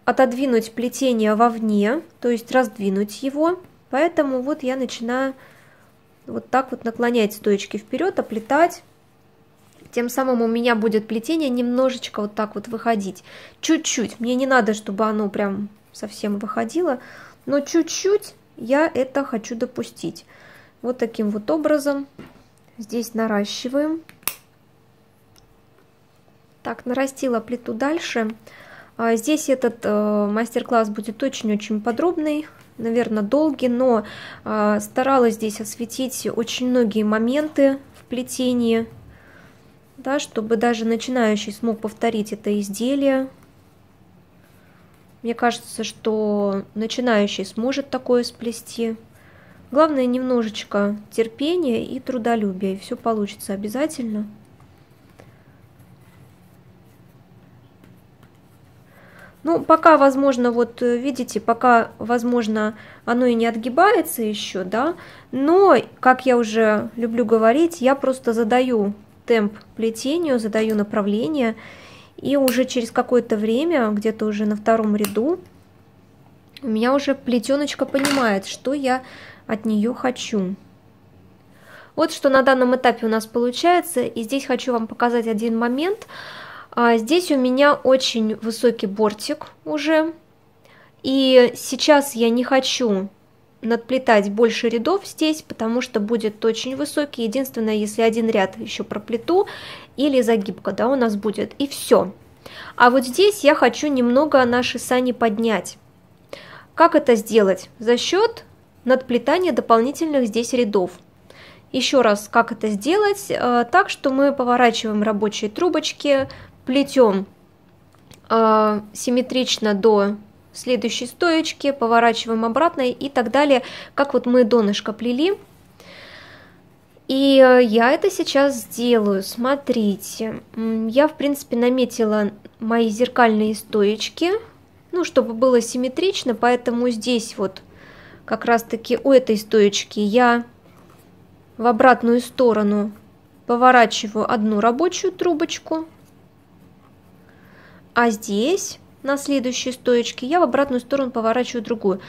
отодвинуть плетение вовне, то есть раздвинуть его. Поэтому вот я начинаю вот так вот наклонять стоечки вперед, оплетать. Тем самым у меня будет плетение немножечко вот так вот выходить. Чуть-чуть. Мне не надо, чтобы оно прям совсем выходило, но чуть-чуть я это хочу допустить. Вот таким вот образом здесь наращиваем. Так, нарастила плиту дальше. Здесь этот мастер-класс будет очень-очень подробный, наверное, долгий, но старалась здесь осветить очень многие моменты в плетении, да, чтобы даже начинающий смог повторить это изделие. Мне кажется, что начинающий сможет такое сплести. Главное немножечко терпения и трудолюбия, и все получится обязательно. Ну, пока, возможно, вот видите, пока, возможно, оно и не отгибается еще, да, но, как я уже люблю говорить, я просто задаю темп плетению, задаю направление, и уже через какое-то время, где-то уже на втором ряду, у меня уже плетеночка понимает, что я от нее хочу. Вот что на данном этапе у нас получается, и здесь хочу вам показать один момент. Здесь у меня очень высокий бортик уже, и сейчас я не хочу надплетать больше рядов здесь, потому что будет очень высокий. Единственное, если один ряд еще проплету или загибка, да, у нас будет, и все. А вот здесь я хочу немного наши сани поднять. Как это сделать? За счет надплетания дополнительных здесь рядов. Еще раз, как это сделать? Так, что мы поворачиваем рабочие трубочки, плетем симметрично до следующей стоечки, поворачиваем обратно и так далее, как вот мы донышко плели. И я это сейчас сделаю. Смотрите, я в принципе наметила мои зеркальные стоечки, ну, чтобы было симметрично, поэтому здесь вот как раз таки у этой стоечки я в обратную сторону поворачиваю одну рабочую трубочку, а здесь на следующей стоечке я в обратную сторону поворачиваю другую.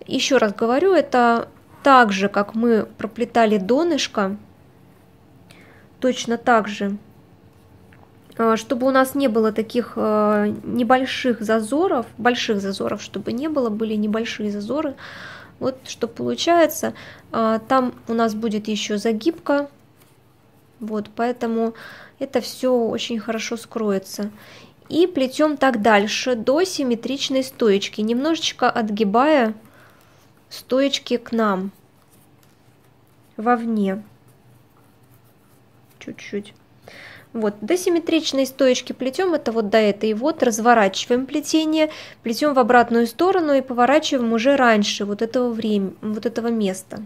Еще раз говорю, это так же, как мы проплетали донышко, точно так же, чтобы у нас не было таких небольших зазоров, больших зазоров, чтобы не было, были небольшие зазоры. Вот что получается, там у нас будет еще загибка, вот, поэтому это все очень хорошо скроется. И плетем так дальше до симметричной стоечки, немножечко отгибая стоечки к нам, вовне, чуть-чуть. Вот, до симметричной стоечки плетем, это вот до этой, вот разворачиваем плетение, плетем в обратную сторону и поворачиваем уже раньше вот этого времени, вот этого места.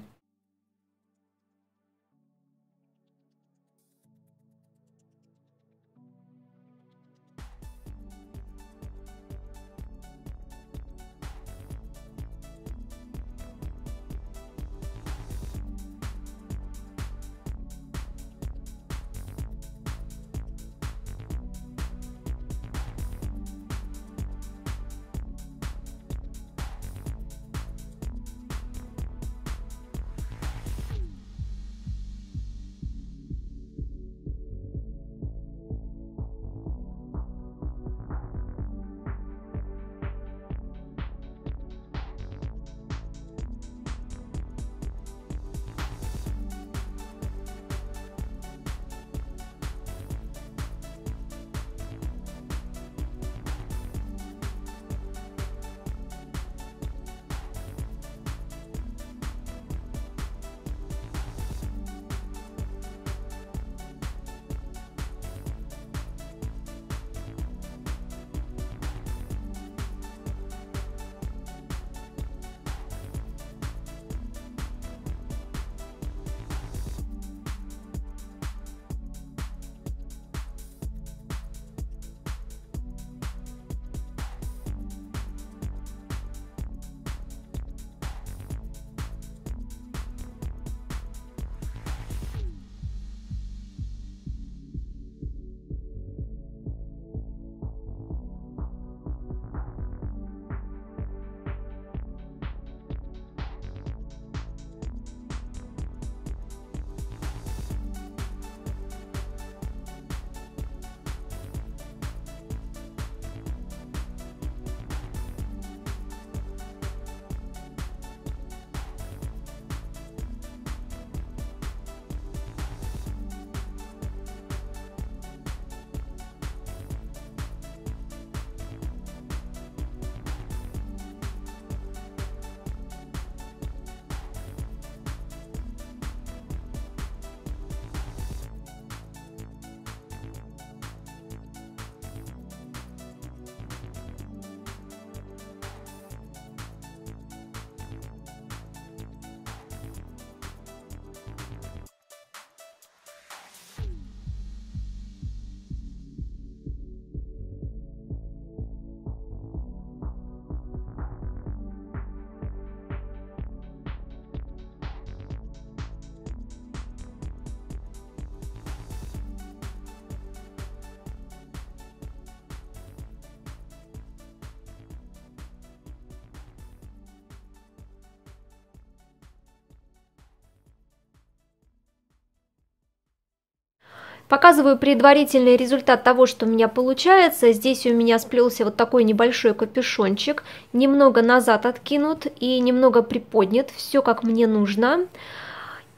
Показываю предварительный результат того, что у меня получается. Здесь у меня сплелся вот такой небольшой капюшончик, немного назад откинут и немного приподнят, все как мне нужно.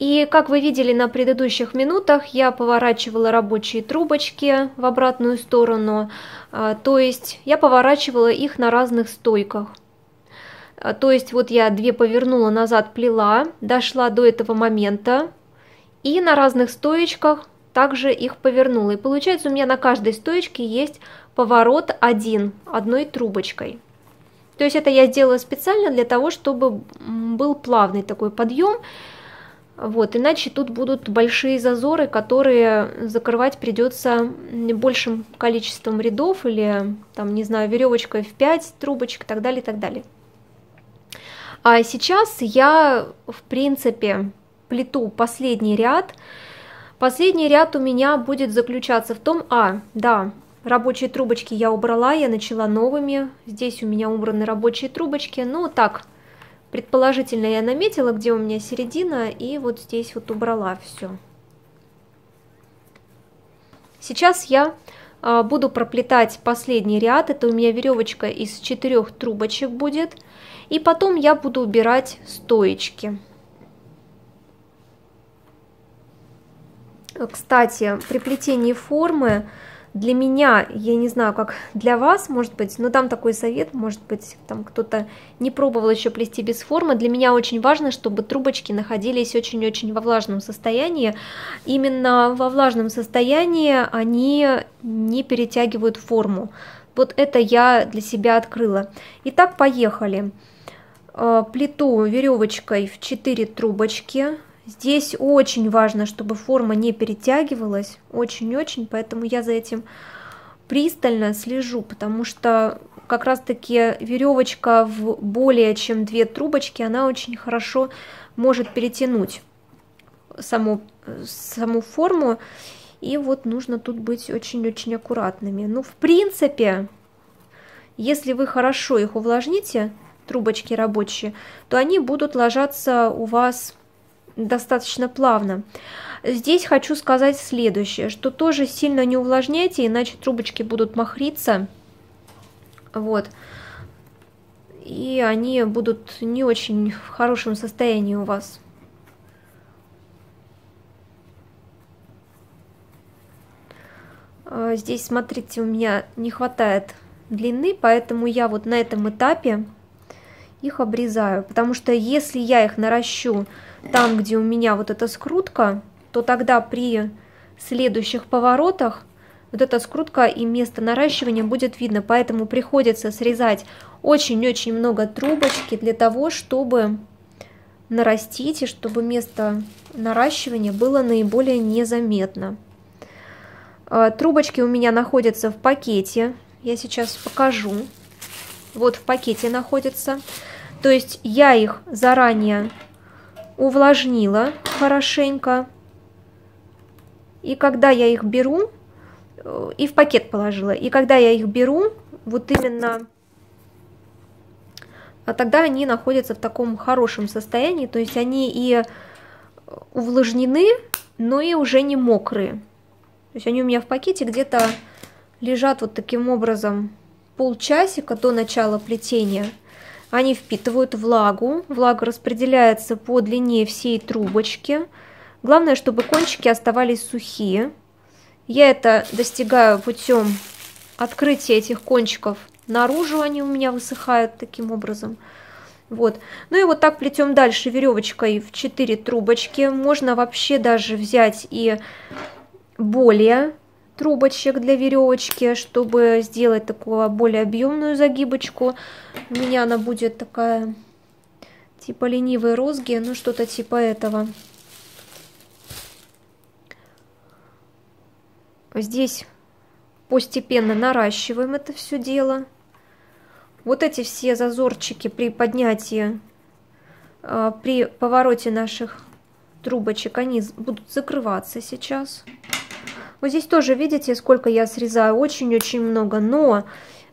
И как вы видели на предыдущих минутах, я поворачивала рабочие трубочки в обратную сторону, то есть я поворачивала их на разных стойках. То есть вот я 2 повернула назад, плела, дошла до этого момента и на разных стоечках также их повернула. И получается, у меня на каждой стоечке есть поворот одной трубочкой. То есть это я сделала специально для того, чтобы был плавный такой подъем. Вот, иначе тут будут большие зазоры, которые закрывать придется большим количеством рядов или, там, не знаю, веревочкой в 5 трубочек и так далее, и так далее. А сейчас я, в принципе, плету последний ряд. Последний ряд у меня будет заключаться в том, да, рабочие трубочки я убрала, я начала новыми. Здесь у меня убраны рабочие трубочки, ну так, предположительно я наметила, где у меня середина, и вот здесь вот убрала все. Сейчас я буду проплетать последний ряд, это у меня веревочка из 4 трубочек будет, и потом я буду убирать стоечки. Кстати, при плетении формы для меня, я не знаю, как для вас, может быть, но там такой совет, может быть, там кто-то не пробовал еще плести без формы. Для меня очень важно, чтобы трубочки находились очень-очень во влажном состоянии. Именно во влажном состоянии они не перетягивают форму. Вот это я для себя открыла. Итак, поехали. Плету веревочкой в 4 трубочки. Здесь очень важно, чтобы форма не перетягивалась, очень-очень, поэтому я за этим пристально слежу, потому что как раз-таки веревочка в более чем 2 трубочки, она очень хорошо может перетянуть саму форму, и вот нужно тут быть очень-очень аккуратными. Ну, в принципе, если вы хорошо их увлажните, трубочки рабочие, то они будут ложаться у вас достаточно плавно. Здесь хочу сказать следующее, что тоже сильно не увлажняйте, иначе трубочки будут махриться, вот, и они будут не очень в хорошем состоянии у вас. Здесь, смотрите, у меня не хватает длины, поэтому я вот на этом этапе их обрезаю, потому что если я их наращу там, где у меня вот эта скрутка, то тогда при следующих поворотах вот эта скрутка и место наращивания будет видно, поэтому приходится срезать очень-очень много трубочки для того, чтобы нарастить и чтобы место наращивания было наиболее незаметно. Трубочки у меня находятся в пакете, я сейчас покажу. Вот в пакете находятся, то есть я их заранее увлажнила хорошенько, и когда я их беру, и в пакет положила, и когда я их беру, вот именно тогда они находятся в таком хорошем состоянии, то есть они и увлажнены, но и уже не мокрые. То есть они у меня в пакете где-то лежат вот таким образом полчасика до начала плетения. Они впитывают влагу, влага распределяется по длине всей трубочки. Главное, чтобы кончики оставались сухие. Я это достигаю путем открытия этих кончиков наружу, они у меня высыхают таким образом. Вот. Ну и вот так плетем дальше веревочкой в 4 трубочки. Можно вообще даже взять и более трубочек для веревочки, чтобы сделать такую более объемную загибочку. У меня она будет такая типа ленивой розги, ну что-то типа этого. Здесь постепенно наращиваем это все дело. Вот эти все зазорчики при поднятии, при повороте наших трубочек, они будут закрываться сейчас. Вот здесь тоже видите, сколько я срезаю, очень-очень много, но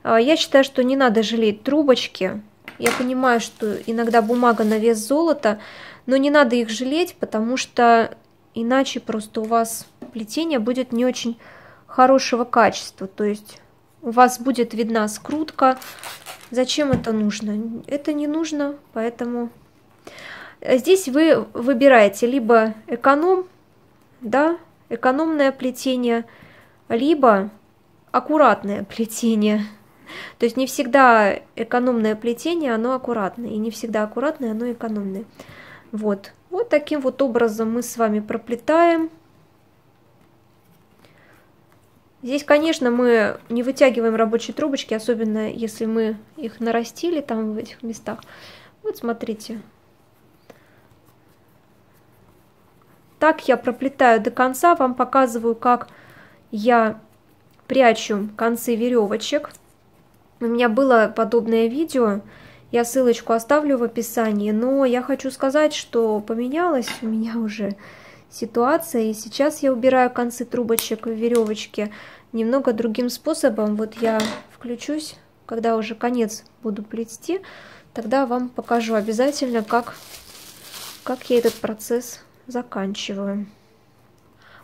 я считаю, что не надо жалеть трубочки. Я понимаю, что иногда бумага на вес золота, но не надо их жалеть, потому что иначе просто у вас плетение будет не очень хорошего качества. То есть у вас будет видна скрутка. Зачем это нужно? Это не нужно, поэтому здесь вы выбираете либо эконом, да, экономное плетение, либо аккуратное плетение. То есть не всегда экономное плетение, оно аккуратное, и не всегда аккуратное, оно экономное. Вот. Вот таким вот образом мы с вами проплетаем. Здесь, конечно, мы не вытягиваем рабочие трубочки, особенно если мы их нарастили там в этих местах. Вот смотрите. Так я проплетаю до конца, вам показываю, как я прячу концы веревочек. У меня было подобное видео, я ссылочку оставлю в описании, но я хочу сказать, что поменялась у меня уже ситуация, и сейчас я убираю концы трубочек в веревочке немного другим способом. Вот я включусь, когда уже конец буду плести, тогда вам покажу обязательно, как я этот процесс заканчиваю.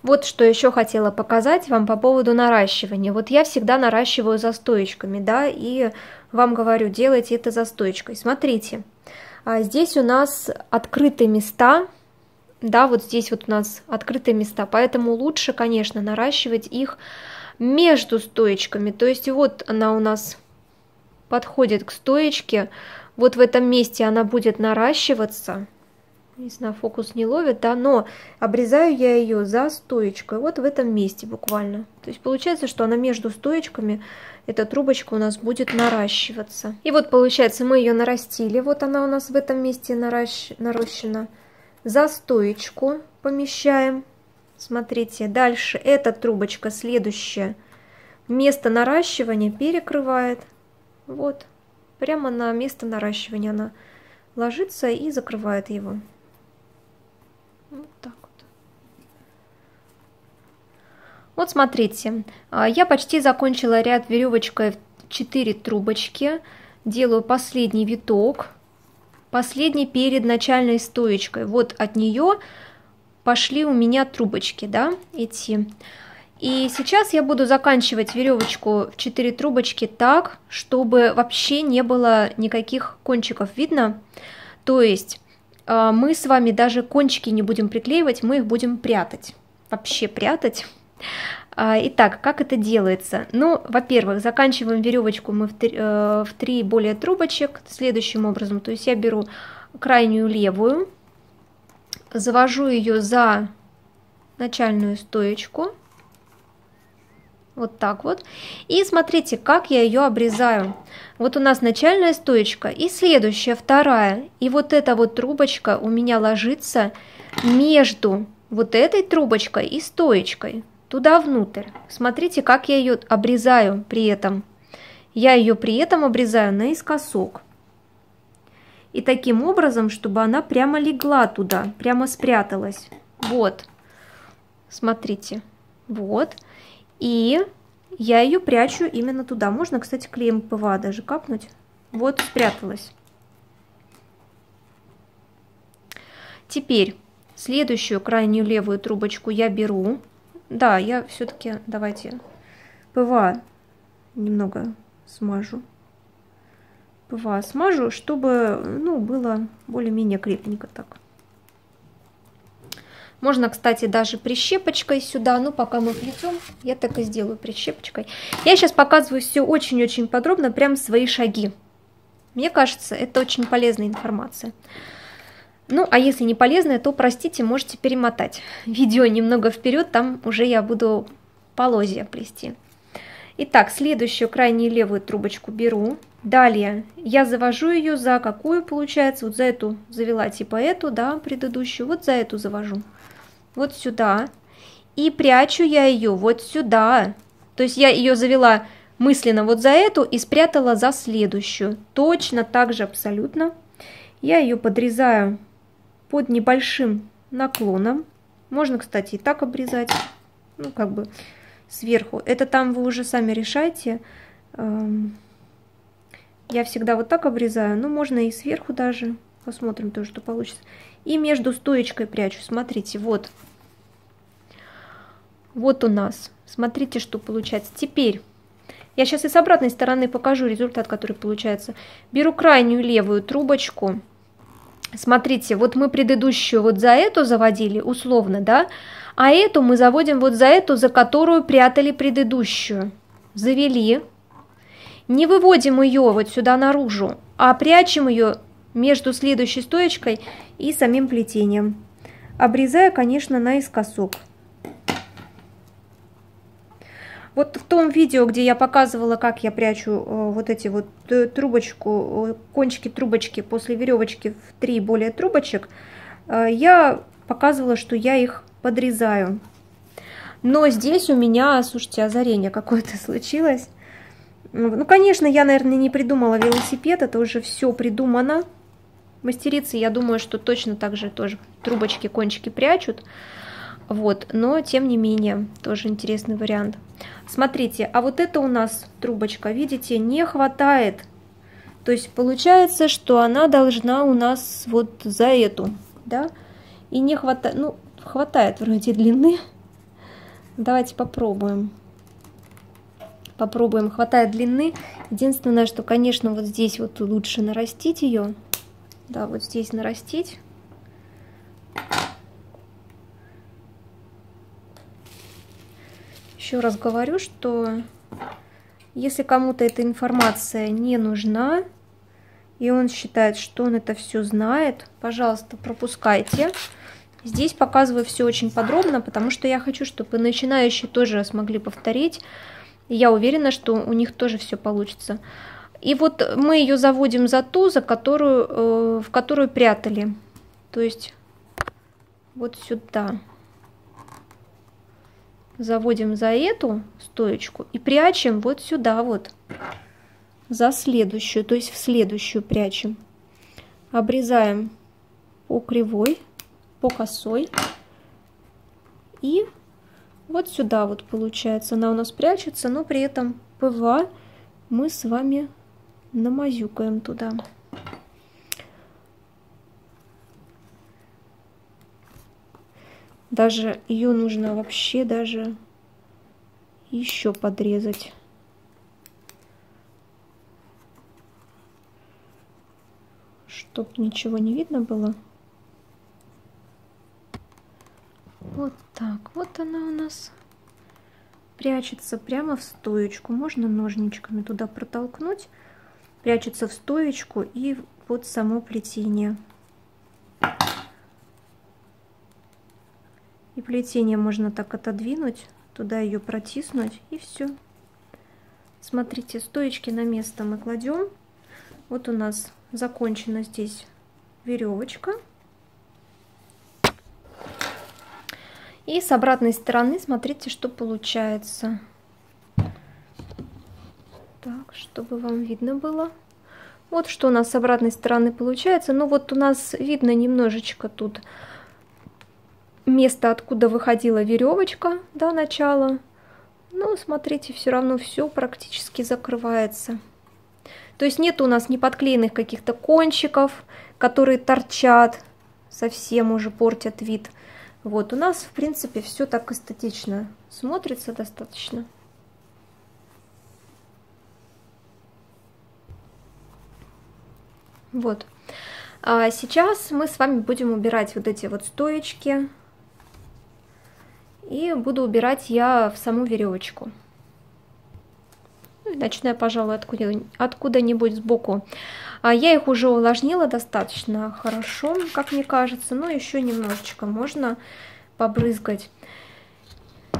Вот что еще хотела показать вам по поводу наращивания. Вот я всегда наращиваю застоечками, да, и вам говорю, делайте это застоечкой. Смотрите, здесь у нас открытые места, да, вот здесь вот у нас открытые места, поэтому лучше, конечно, наращивать их между стоечками. То есть вот она у нас подходит к стоечке, вот в этом месте она будет наращиваться. Не знаю, фокус не ловит, да, но обрезаю я ее за стоечкой, вот в этом месте буквально. То есть получается, что она между стоечками, эта трубочка у нас будет наращиваться. И вот получается, мы ее нарастили, вот она у нас в этом месте наращена. За стоечку помещаем. Смотрите, дальше эта трубочка, следующая, место наращивания перекрывает. Вот, прямо на место наращивания она ложится и закрывает его. Вот так вот. Вот смотрите, я почти закончила ряд веревочкой в 4 трубочки. Делаю последний виток, последний перед начальной стоечкой. Вот от нее пошли у меня трубочки, да, эти. И сейчас я буду заканчивать веревочку в 4 трубочки так, чтобы вообще не было никаких кончиков видно. То есть мы с вами даже кончики не будем приклеивать, мы их будем прятать. Вообще прятать. Итак, как это делается? Ну, во-первых, заканчиваем веревочку мы в 3 более трубочек следующим образом. То есть я беру крайнюю левую, завожу ее за начальную стоечку. Вот так вот. И смотрите, как я ее обрезаю. Вот у нас начальная стоечка и следующая, вторая. И вот эта вот трубочка у меня ложится между вот этой трубочкой и стоечкой. Туда внутрь. Смотрите, как я ее обрезаю при этом. Я ее при этом обрезаю наискосок. И таким образом, чтобы она прямо легла туда, прямо спряталась. Вот. Смотрите. Вот. И я ее прячу именно туда. Можно, кстати, клеем ПВА даже капнуть. Вот, спряталась. Теперь следующую крайнюю левую трубочку я беру. Да, я все-таки, давайте, ПВА немного смажу. ПВА смажу, чтобы, ну, было более-менее крепенько так. Можно, кстати, даже прищепочкой сюда, но пока мы плетем, я так и сделаю прищепочкой. Я сейчас показываю все очень-очень подробно, прям свои шаги. Мне кажется, это очень полезная информация. Ну, а если не полезная, то, простите, можете перемотать видео немного вперед, там уже я буду полозья плести. Итак, следующую крайнюю левую трубочку беру. Далее я завожу ее за какую, получается, вот за эту завела, типа эту, да, предыдущую, вот за эту завожу. Вот сюда. И прячу я ее вот сюда. То есть я ее завела мысленно вот за эту и спрятала за следующую. Точно так же абсолютно. Я ее подрезаю под небольшим наклоном. Можно, кстати, и так обрезать. Ну, как бы сверху. Это там вы уже сами решайте. Я всегда вот так обрезаю. Но можно и сверху даже. Посмотрим тоже, что получится. И между стоечкой прячу. Смотрите, вот. Вот у нас. Смотрите, что получается. Теперь я сейчас и с обратной стороны покажу результат, который получается. Беру крайнюю левую трубочку. Смотрите, вот мы предыдущую вот за эту заводили, условно, да? А эту мы заводим вот за эту, за которую прятали предыдущую. Завели. Не выводим ее вот сюда наружу, а прячем ее между следующей стоечкой и самим плетением. Обрезая, конечно, наискосок. Вот в том видео, где я показывала, как я прячу вот эти вот кончики трубочки после веревочки в 3 более трубочек, я показывала, что я их подрезаю. Но здесь у меня, слушайте, озарение какое-то случилось. Ну, конечно, я, наверное, не придумала велосипед, это уже все придумано. Мастерицы, я думаю, что точно так же тоже трубочки, кончики прячут. Вот, но тем не менее, тоже интересный вариант. Смотрите, а вот это у нас трубочка, видите, не хватает. То есть получается, что она должна у нас вот за эту, да? И не хватает, ну, хватает вроде длины. Давайте попробуем. Попробуем, хватает длины. Единственное, что, конечно, вот здесь вот лучше нарастить ее. Да, вот здесь нарастить. Еще раз говорю, что если кому-то эта информация не нужна, и он считает, что он это все знает, пожалуйста, пропускайте. Здесь показываю все очень подробно, потому что я хочу, чтобы начинающие тоже смогли повторить. И я уверена, что у них тоже все получится. И вот мы ее заводим за ту, в которую прятали. То есть вот сюда. Заводим за эту стоечку и прячем вот сюда вот. За следующую, то есть в следующую прячем. Обрезаем по кривой, по косой. И вот сюда вот получается. Она у нас прячется, но при этом ПВА мы с вами намазюкаем туда. Даже ее нужно вообще даже еще подрезать. Чтоб ничего не видно было. Вот так. Вот она у нас прячется прямо в стоечку. Можно ножничками туда протолкнуть. Прячется в стоечку и вот само плетение. И плетение можно так отодвинуть, туда ее протиснуть, и все. Смотрите, стоечки на место мы кладем. Вот у нас закончена здесь веревочка. И с обратной стороны смотрите, что получается. Так, чтобы вам видно было. Вот что у нас с обратной стороны получается. Ну вот у нас видно немножечко тут место, откуда выходила веревочка до начала. Но смотрите, все равно все практически закрывается. То есть нет у нас неподклеенных каких-то кончиков, которые торчат, совсем уже портят вид. Вот у нас, в принципе, все так эстетично смотрится достаточно. Вот. А сейчас мы с вами будем убирать вот эти вот стоечки. И буду убирать я в саму веревочку. Начну я, пожалуй, откуда-нибудь сбоку. Я их уже увлажнила достаточно хорошо, как мне кажется, но еще немножечко можно побрызгать.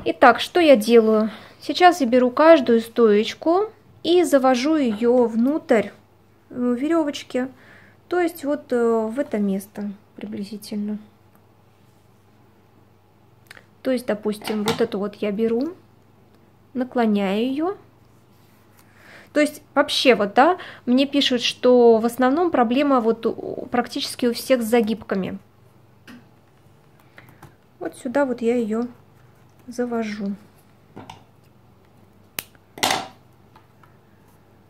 Итак, что я делаю? Сейчас я беру каждую стоечку и завожу ее внутрь веревочки, то есть вот в это место приблизительно. То есть, допустим, вот эту вот я беру, наклоняю ее. То есть вообще вот, да, мне пишут, что в основном проблема вот практически у всех с загибками. Вот сюда вот я ее завожу.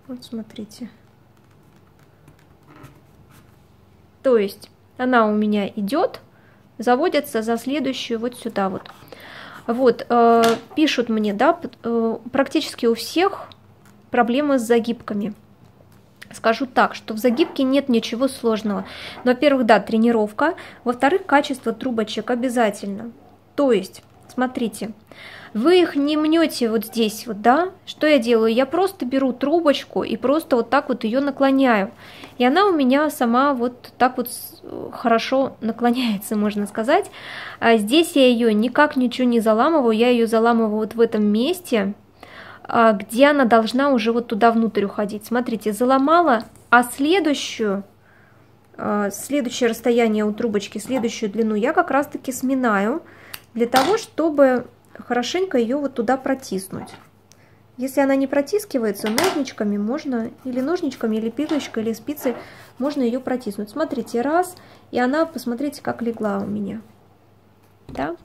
Вот смотрите. То есть она у меня идет, заводится за следующую вот сюда вот. Вот, пишут мне, да, практически у всех проблемы с загибками. Скажу так, что в загибке нет ничего сложного. Но, во-первых, да, тренировка. Во-вторых, качество трубочек обязательно. То есть, смотрите, вы их не мнете вот здесь вот, да? Что я делаю? Я просто беру трубочку и просто вот так вот ее наклоняю. И она у меня сама вот так вот хорошо наклоняется, можно сказать. А здесь я ее никак ничего не заламываю. Я ее заламываю вот в этом месте, где она должна уже вот туда внутрь уходить. Смотрите, заломала, а следующее расстояние у трубочки, следующую длину я как раз-таки сминаю для того, чтобы хорошенько ее вот туда протиснуть. Если она не протискивается, ножничками можно, или ножничками, или пилочкой, или спицей, можно ее протиснуть. Смотрите, раз, и она, посмотрите, как легла у меня. Да?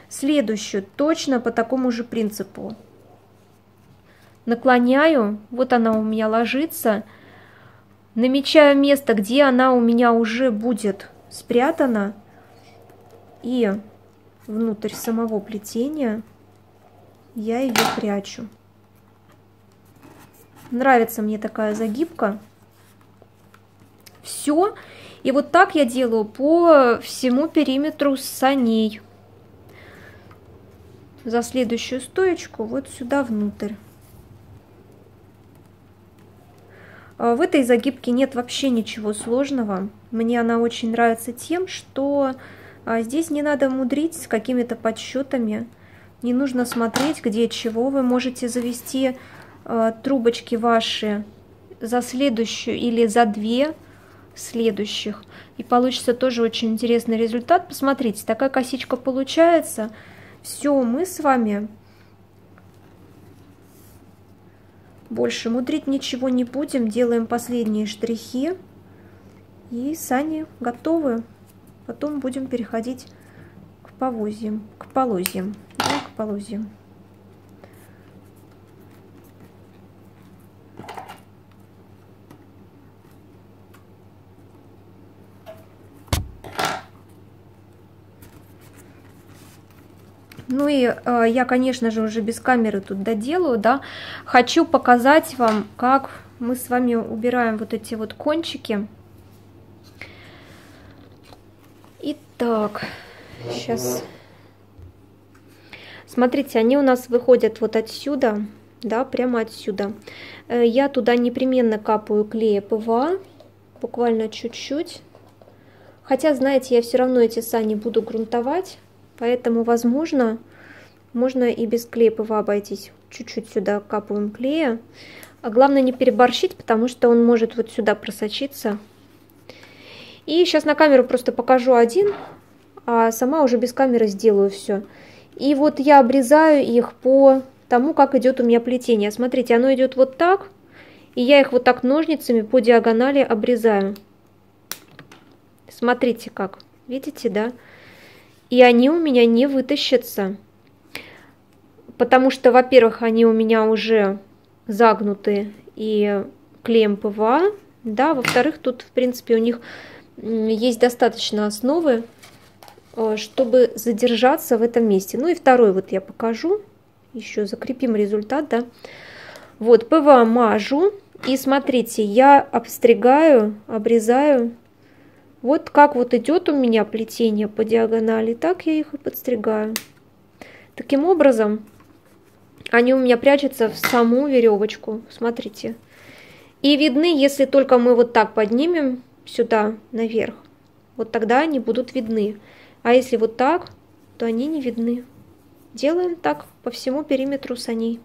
Следующую точно по такому же принципу. Наклоняю, вот она у меня ложится, намечаю место, где она у меня уже будет спрятана, и внутрь самого плетения я ее прячу. Нравится мне такая загибка. Все. И вот так я делаю по всему периметру саней. За следующую стоечку вот сюда внутрь. В этой загибке нет вообще ничего сложного. Мне она очень нравится тем, что здесь не надо мудрить с какими-то подсчетами. Не нужно смотреть, где чего. Вы можете завести трубочки ваши за следующую или за 2 следующих. И получится тоже очень интересный результат. Посмотрите, такая косичка получается. Все, мы с вами больше мудрить ничего не будем. Делаем последние штрихи. И сани готовы. Потом будем переходить к полозьям. К полозьям. Да, к полозьям. Ну и я, конечно же, уже без камеры тут доделаю, да. Хочу показать вам, как мы с вами убираем вот эти вот кончики. Итак, сейчас. Смотрите, они у нас выходят вот отсюда, да, прямо отсюда. Я туда непременно капаю клея ПВА, буквально чуть-чуть. Хотя, знаете, я все равно эти сани буду грунтовать. Поэтому, возможно, можно и без клея ПВА обойтись. Чуть-чуть сюда капаем клея. А главное не переборщить, потому что он может вот сюда просочиться. И сейчас на камеру просто покажу один, а сама уже без камеры сделаю все. И вот я обрезаю их по тому, как идет у меня плетение. Смотрите, оно идет вот так, и я их вот так ножницами по диагонали обрезаю. Смотрите как, видите, да? И они у меня не вытащатся, потому что, во-первых, они у меня уже загнуты и клеем ПВА, да, во-вторых, тут, в принципе, у них есть достаточно основы, чтобы задержаться в этом месте. Ну и второй вот я покажу, еще закрепим результат, да. Вот, ПВА мажу, и смотрите, я обстригаю, обрезаю. Вот как вот идет у меня плетение по диагонали, так я их и подстригаю. Таким образом, они у меня прячутся в саму веревочку, смотрите. И видны, если только мы вот так поднимем сюда наверх, вот тогда они будут видны. А если вот так, то они не видны. Делаем так по всему периметру саней.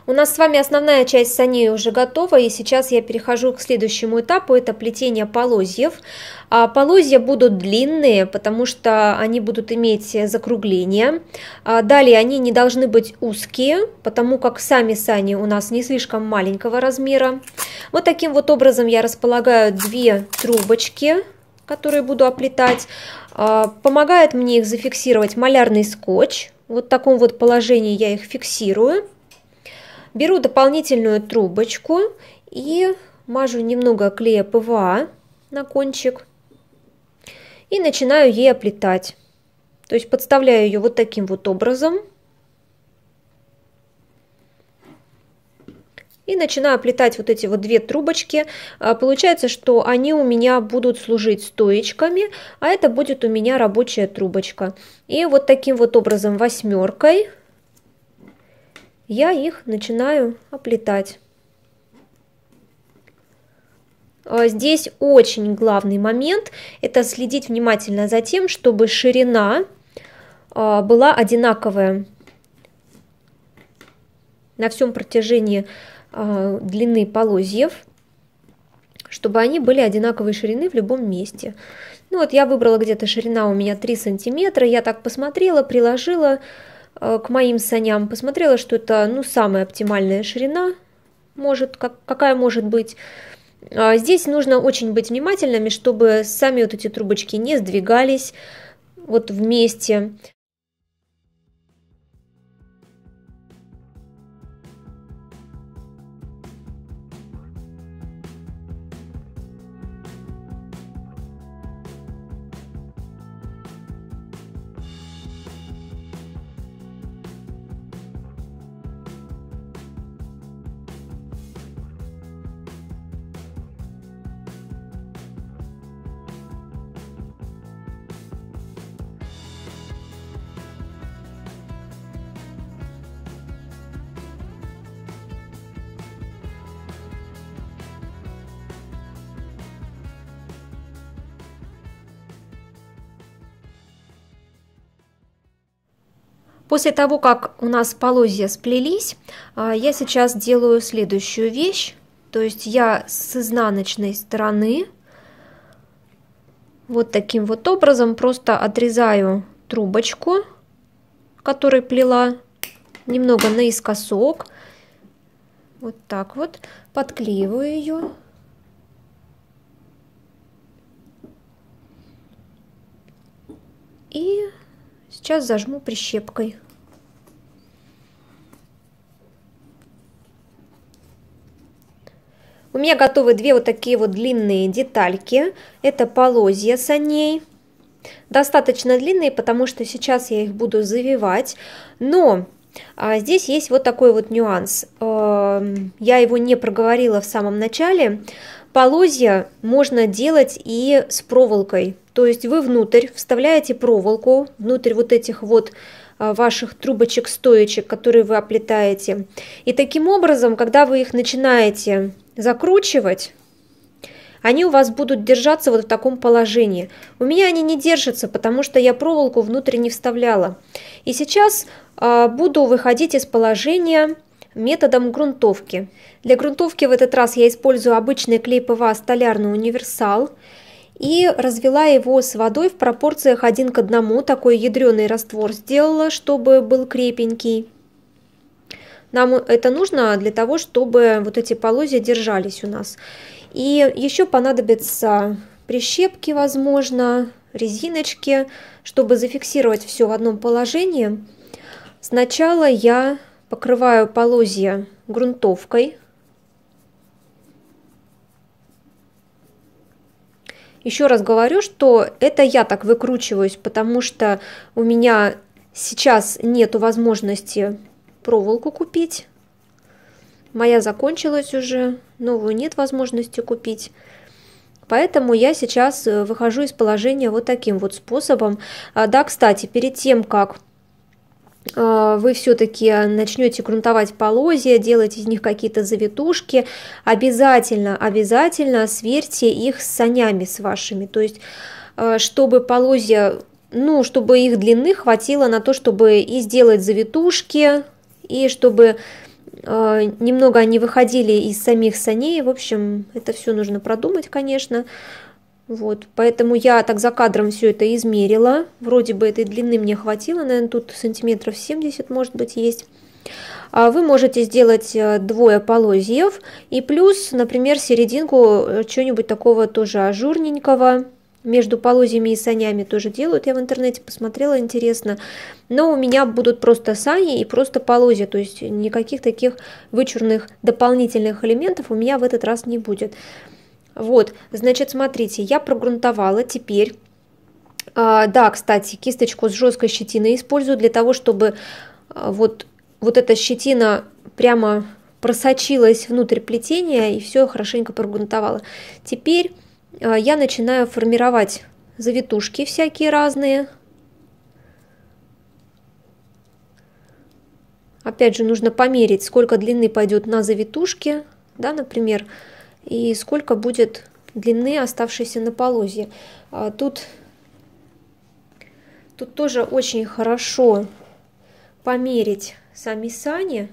У нас с вами основная часть саней уже готова, и сейчас я перехожу к следующему этапу, это плетение полозьев. Полозья будут длинные, потому что они будут иметь закругление. Далее они не должны быть узкие, потому как сами сани у нас не слишком маленького размера. Вот таким вот образом я располагаю 2 трубочки, которые буду оплетать. Помогает мне их зафиксировать малярный скотч. Вот в таком вот положении я их фиксирую. Беру дополнительную трубочку и мажу немного клея ПВА на кончик и начинаю ей оплетать. То есть подставляю ее вот таким вот образом. И начинаю оплетать вот эти вот две трубочки. Получается, что они у меня будут служить стоечками, а это будет у меня рабочая трубочка. И вот таким вот образом восьмеркой я их начинаю оплетать. Здесь очень главный момент – это следить внимательно за тем, чтобы ширина была одинаковая на всем протяжении длины полозьев, чтобы они были одинаковой ширины в любом месте. Ну вот я выбрала где-то ширина у меня 3 сантиметра, я так посмотрела, приложила к моим саням, посмотрела, что это ну, самая оптимальная ширина, какая может быть. Здесь нужно очень быть внимательными, чтобы сами вот эти трубочки не сдвигались вот вместе. После того, как у нас полозья сплелись, я сейчас делаю следующую вещь. То есть я с изнаночной стороны вот таким вот образом просто отрезаю трубочку, которой плела, немного наискосок. Вот так вот подклеиваю ее. И сейчас зажму прищепкой. У меня готовы две вот такие вот длинные детальки. Это полозья саней. Достаточно длинные, потому что сейчас я их буду завивать. Но здесь есть вот такой вот нюанс. Я его не проговорила в самом начале. Полозья можно делать и с проволокой. То есть вы внутрь вставляете проволоку, внутрь вот этих вот ваших трубочек-стоечек, которые вы оплетаете. И таким образом, когда вы их начинаете закручивать, они у вас будут держаться вот в таком положении. У меня они не держатся, потому что я проволоку внутрь не вставляла. И сейчас буду выходить из положения методом грунтовки. Для грунтовки в этот раз я использую обычный клей ПВА Столярный Универсал и развела его с водой в пропорциях 1 к 1. Такой ядреный раствор сделала, чтобы был крепенький. Нам это нужно для того, чтобы вот эти полозья держались у нас. И еще понадобятся прищепки, возможно, резиночки, чтобы зафиксировать все в одном положении. Сначала я покрываю полозья грунтовкой. Еще раз говорю, что это я так выкручиваюсь, потому что у меня сейчас нету возможности проволоку купить. Моя закончилась уже, новую нет возможности купить. Поэтому я сейчас выхожу из положения вот таким вот способом. Да, кстати, перед тем, как вы все-таки начнете грунтовать полозья, делать из них какие-то завитушки, обязательно сверьте их с санями с вашими. То есть, чтобы полозья, ну, чтобы их длины хватило на то, чтобы и сделать завитушки, и чтобы немного они выходили из самих саней. В общем, это все нужно продумать, конечно. Вот, поэтому я так за кадром все это измерила. Вроде бы этой длины мне хватило, наверное, тут сантиметров 70, может быть, есть. Вы можете сделать двое полозьев и плюс, например, серединку чего-нибудь такого тоже ажурненького. Между полозьями и санями тоже делают, я в интернете посмотрела, интересно. Но у меня будут просто сани и просто полозья, то есть никаких таких вычурных дополнительных элементов у меня в этот раз не будет. Вот, значит, смотрите, я прогрунтовала. Теперь Да, кстати, кисточку с жесткой щетиной использую для того, чтобы вот эта щетина прямо просочилась внутрь плетения и все хорошенько прогрунтовала. Теперь я начинаю формировать завитушки всякие разные. Опять же, нужно померить, сколько длины пойдет на завитушки, да, например, и сколько будет длины, оставшейся на полозье. Тут тоже очень хорошо померить сами сани,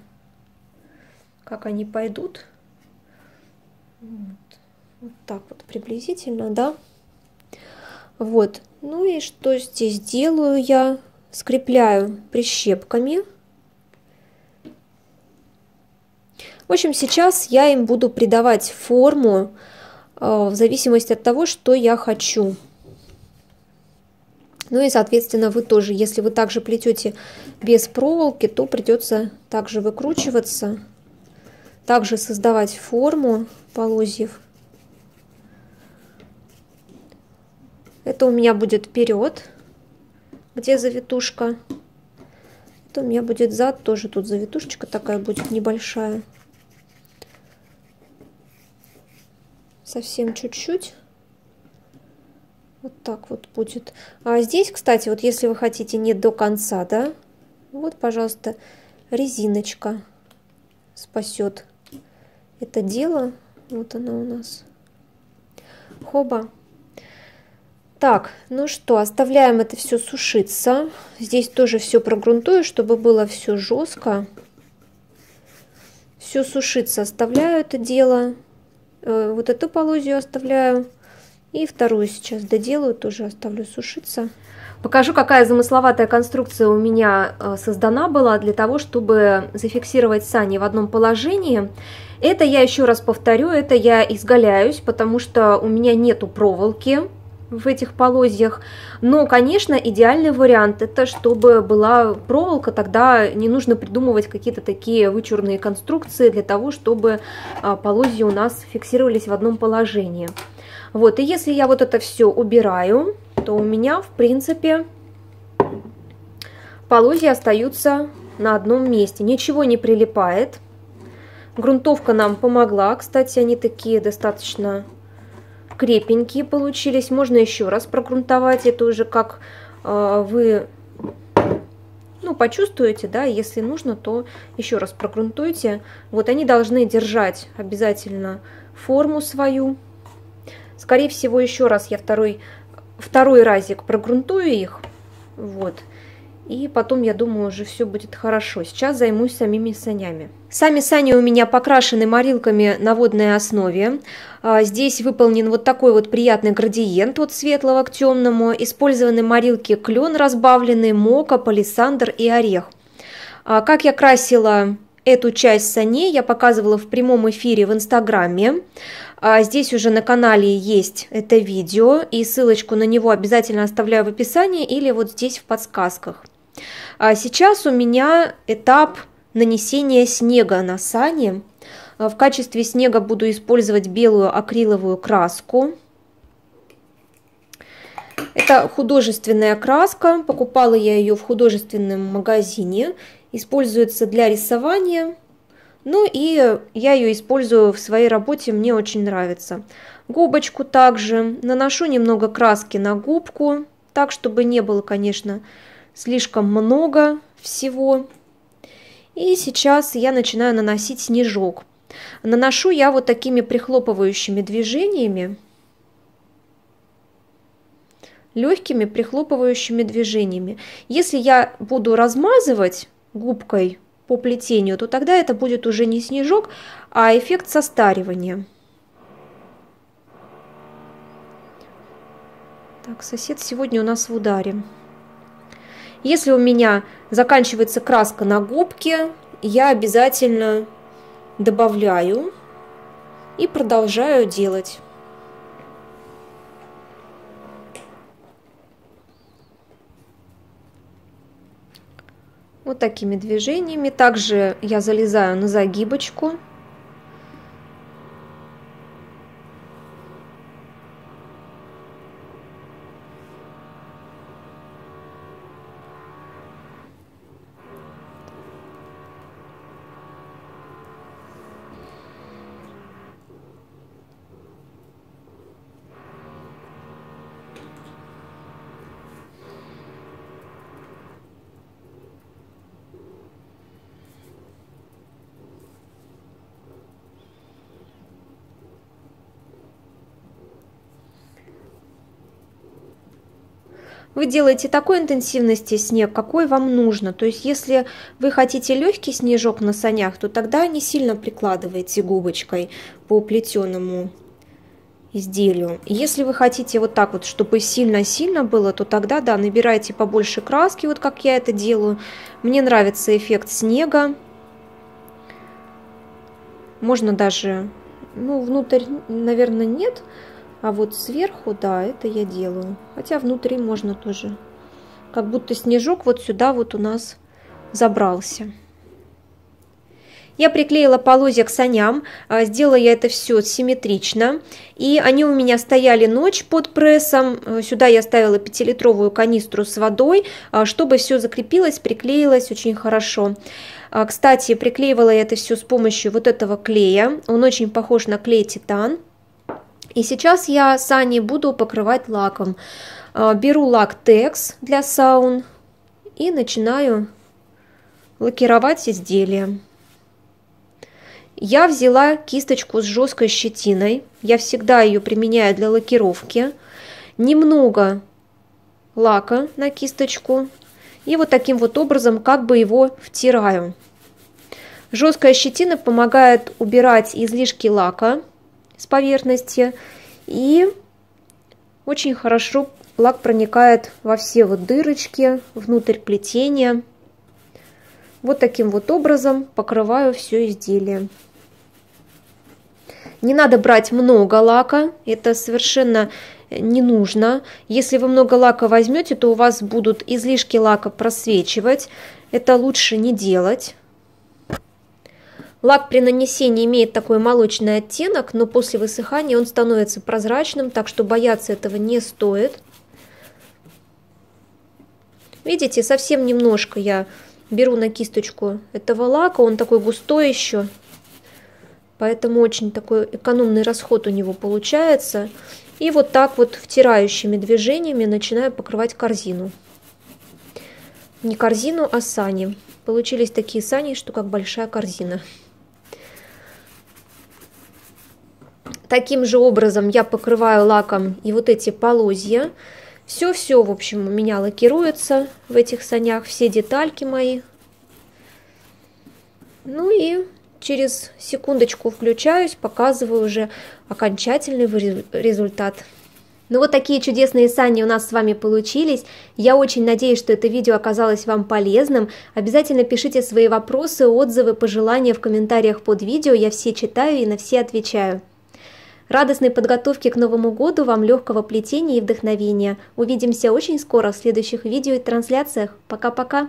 как они пойдут. Вот так вот приблизительно, да. Вот. Ну и что здесь делаю я? Скрепляю прищепками. В общем, сейчас я им буду придавать форму в зависимости от того, что я хочу. Ну и, соответственно, вы тоже, если вы также плетете без проволоки, то придется также выкручиваться, также создавать форму полозьев. Это у меня будет вперед, где завитушка. Это у меня будет зад, тоже тут завитушечка такая будет небольшая. Совсем чуть-чуть. Вот так вот будет. А здесь, кстати, вот если вы хотите не до конца, да, вот, пожалуйста, резиночка спасет это дело. Вот она у нас. Хоба. Так, ну что, оставляем это все сушиться. Здесь тоже все прогрунтую, чтобы было все жестко. Все сушиться оставляю это дело. Вот эту полозью оставляю. И вторую сейчас доделаю, тоже оставлю сушиться. Покажу, какая замысловатая конструкция у меня создана была для того, чтобы зафиксировать сани в одном положении. Это я еще раз повторю, это я изгаляюсь, потому что у меня нету проволоки в этих полозьях. Но, конечно, идеальный вариант это чтобы была проволока, тогда не нужно придумывать какие-то такие вычурные конструкции для того, чтобы полозья у нас фиксировались в одном положении. Вот, и если я вот это все убираю, то у меня, в принципе, полозья остаются на одном месте, ничего не прилипает. Грунтовка нам помогла, кстати, они такие достаточно крепенькие получились. Можно еще раз прогрунтовать, это уже как вы почувствуете, да, если нужно, то еще раз прогрунтуйте. Вот они должны держать обязательно форму свою. Скорее всего, еще раз я второй разик прогрунтую их, вот, и потом, я думаю, уже все будет хорошо. Сейчас займусь самими санями. Сами сани у меня покрашены морилками на водной основе. Здесь выполнен вот такой вот приятный градиент от светлого к темному. Использованы морилки клен разбавленный, мока, палисандр и орех. Как я красила эту часть саней, я показывала в прямом эфире в Инстаграме. Здесь уже на канале есть это видео, и ссылочку на него обязательно оставляю в описании или вот здесь в подсказках. Сейчас у меня этап нанесения снега на сани. В качестве снега буду использовать белую акриловую краску. Это художественная краска, покупала я ее в художественном магазине, используется для рисования. Ну и я ее использую в своей работе, мне очень нравится. Губочку также. Наношу немного краски на губку, так, чтобы не было, конечно, слишком много всего. И сейчас я начинаю наносить снежок. Наношу я вот такими прихлопывающими движениями. Легкими прихлопывающими движениями. Если я буду размазывать губкой по плетению, то тогда это будет уже не снежок, а эффект состаривания. Так, сосед сегодня у нас в ударе. Если у меня заканчивается краска на губке, я обязательно добавляю и продолжаю делать. Вот такими движениями. Также я залезаю на загибочку. Вы делаете такой интенсивности снег, какой вам нужно. То есть, если вы хотите легкий снежок на санях, то тогда не сильно прикладывайте губочкой по плетеному изделию. Если вы хотите вот так вот, чтобы сильно-сильно было, то тогда, да, набирайте побольше краски, вот как я это делаю. Мне нравится эффект снега. Можно даже, ну, внутрь, наверное, нет. А вот сверху, да, это я делаю. Хотя внутри можно тоже. Как будто снежок вот сюда вот у нас забрался. Я приклеила полозья к саням. Сделала я это все симметрично. И они у меня стояли ночь под прессом. Сюда я ставила 5-литровую канистру с водой, чтобы все закрепилось, приклеилось очень хорошо. Кстати, приклеивала я это все с помощью вот этого клея. Он очень похож на клей Титан. И сейчас я сани буду покрывать лаком. Беру лак Tex для саун и начинаю лакировать изделие. Я взяла кисточку с жесткой щетиной. Я всегда ее применяю для лакировки. Немного лака на кисточку. И вот таким вот образом как бы его втираю. Жесткая щетина помогает убирать излишки лака с поверхности, и очень хорошо лак проникает во все вот дырочки, внутрь плетения. Вот таким вот образом покрываю все изделие. Не надо брать много лака, это совершенно не нужно. Если вы много лака возьмете, то у вас будут излишки лака просвечивать. Это лучше не делать. Лак при нанесении имеет такой молочный оттенок, но после высыхания он становится прозрачным, так что бояться этого не стоит. Видите, совсем немножко я беру на кисточку этого лака, он такой густой еще, поэтому очень такой экономный расход у него получается. И вот так вот втирающими движениями начинаю покрывать корзину. Не корзину, а сани. Получились такие сани, что как большая корзина. Таким же образом я покрываю лаком и вот эти полозья. Все, в общем, у меня лакируется в этих санях, все детальки мои. Ну и через секундочку включаюсь, показываю уже окончательный результат. Ну вот такие чудесные сани у нас с вами получились. Я очень надеюсь, что это видео оказалось вам полезным. Обязательно пишите свои вопросы, отзывы, пожелания в комментариях под видео. Я все читаю и на все отвечаю. Радостной подготовки к Новому году, вам легкого плетения и вдохновения. Увидимся очень скоро в следующих видео и трансляциях. Пока-пока!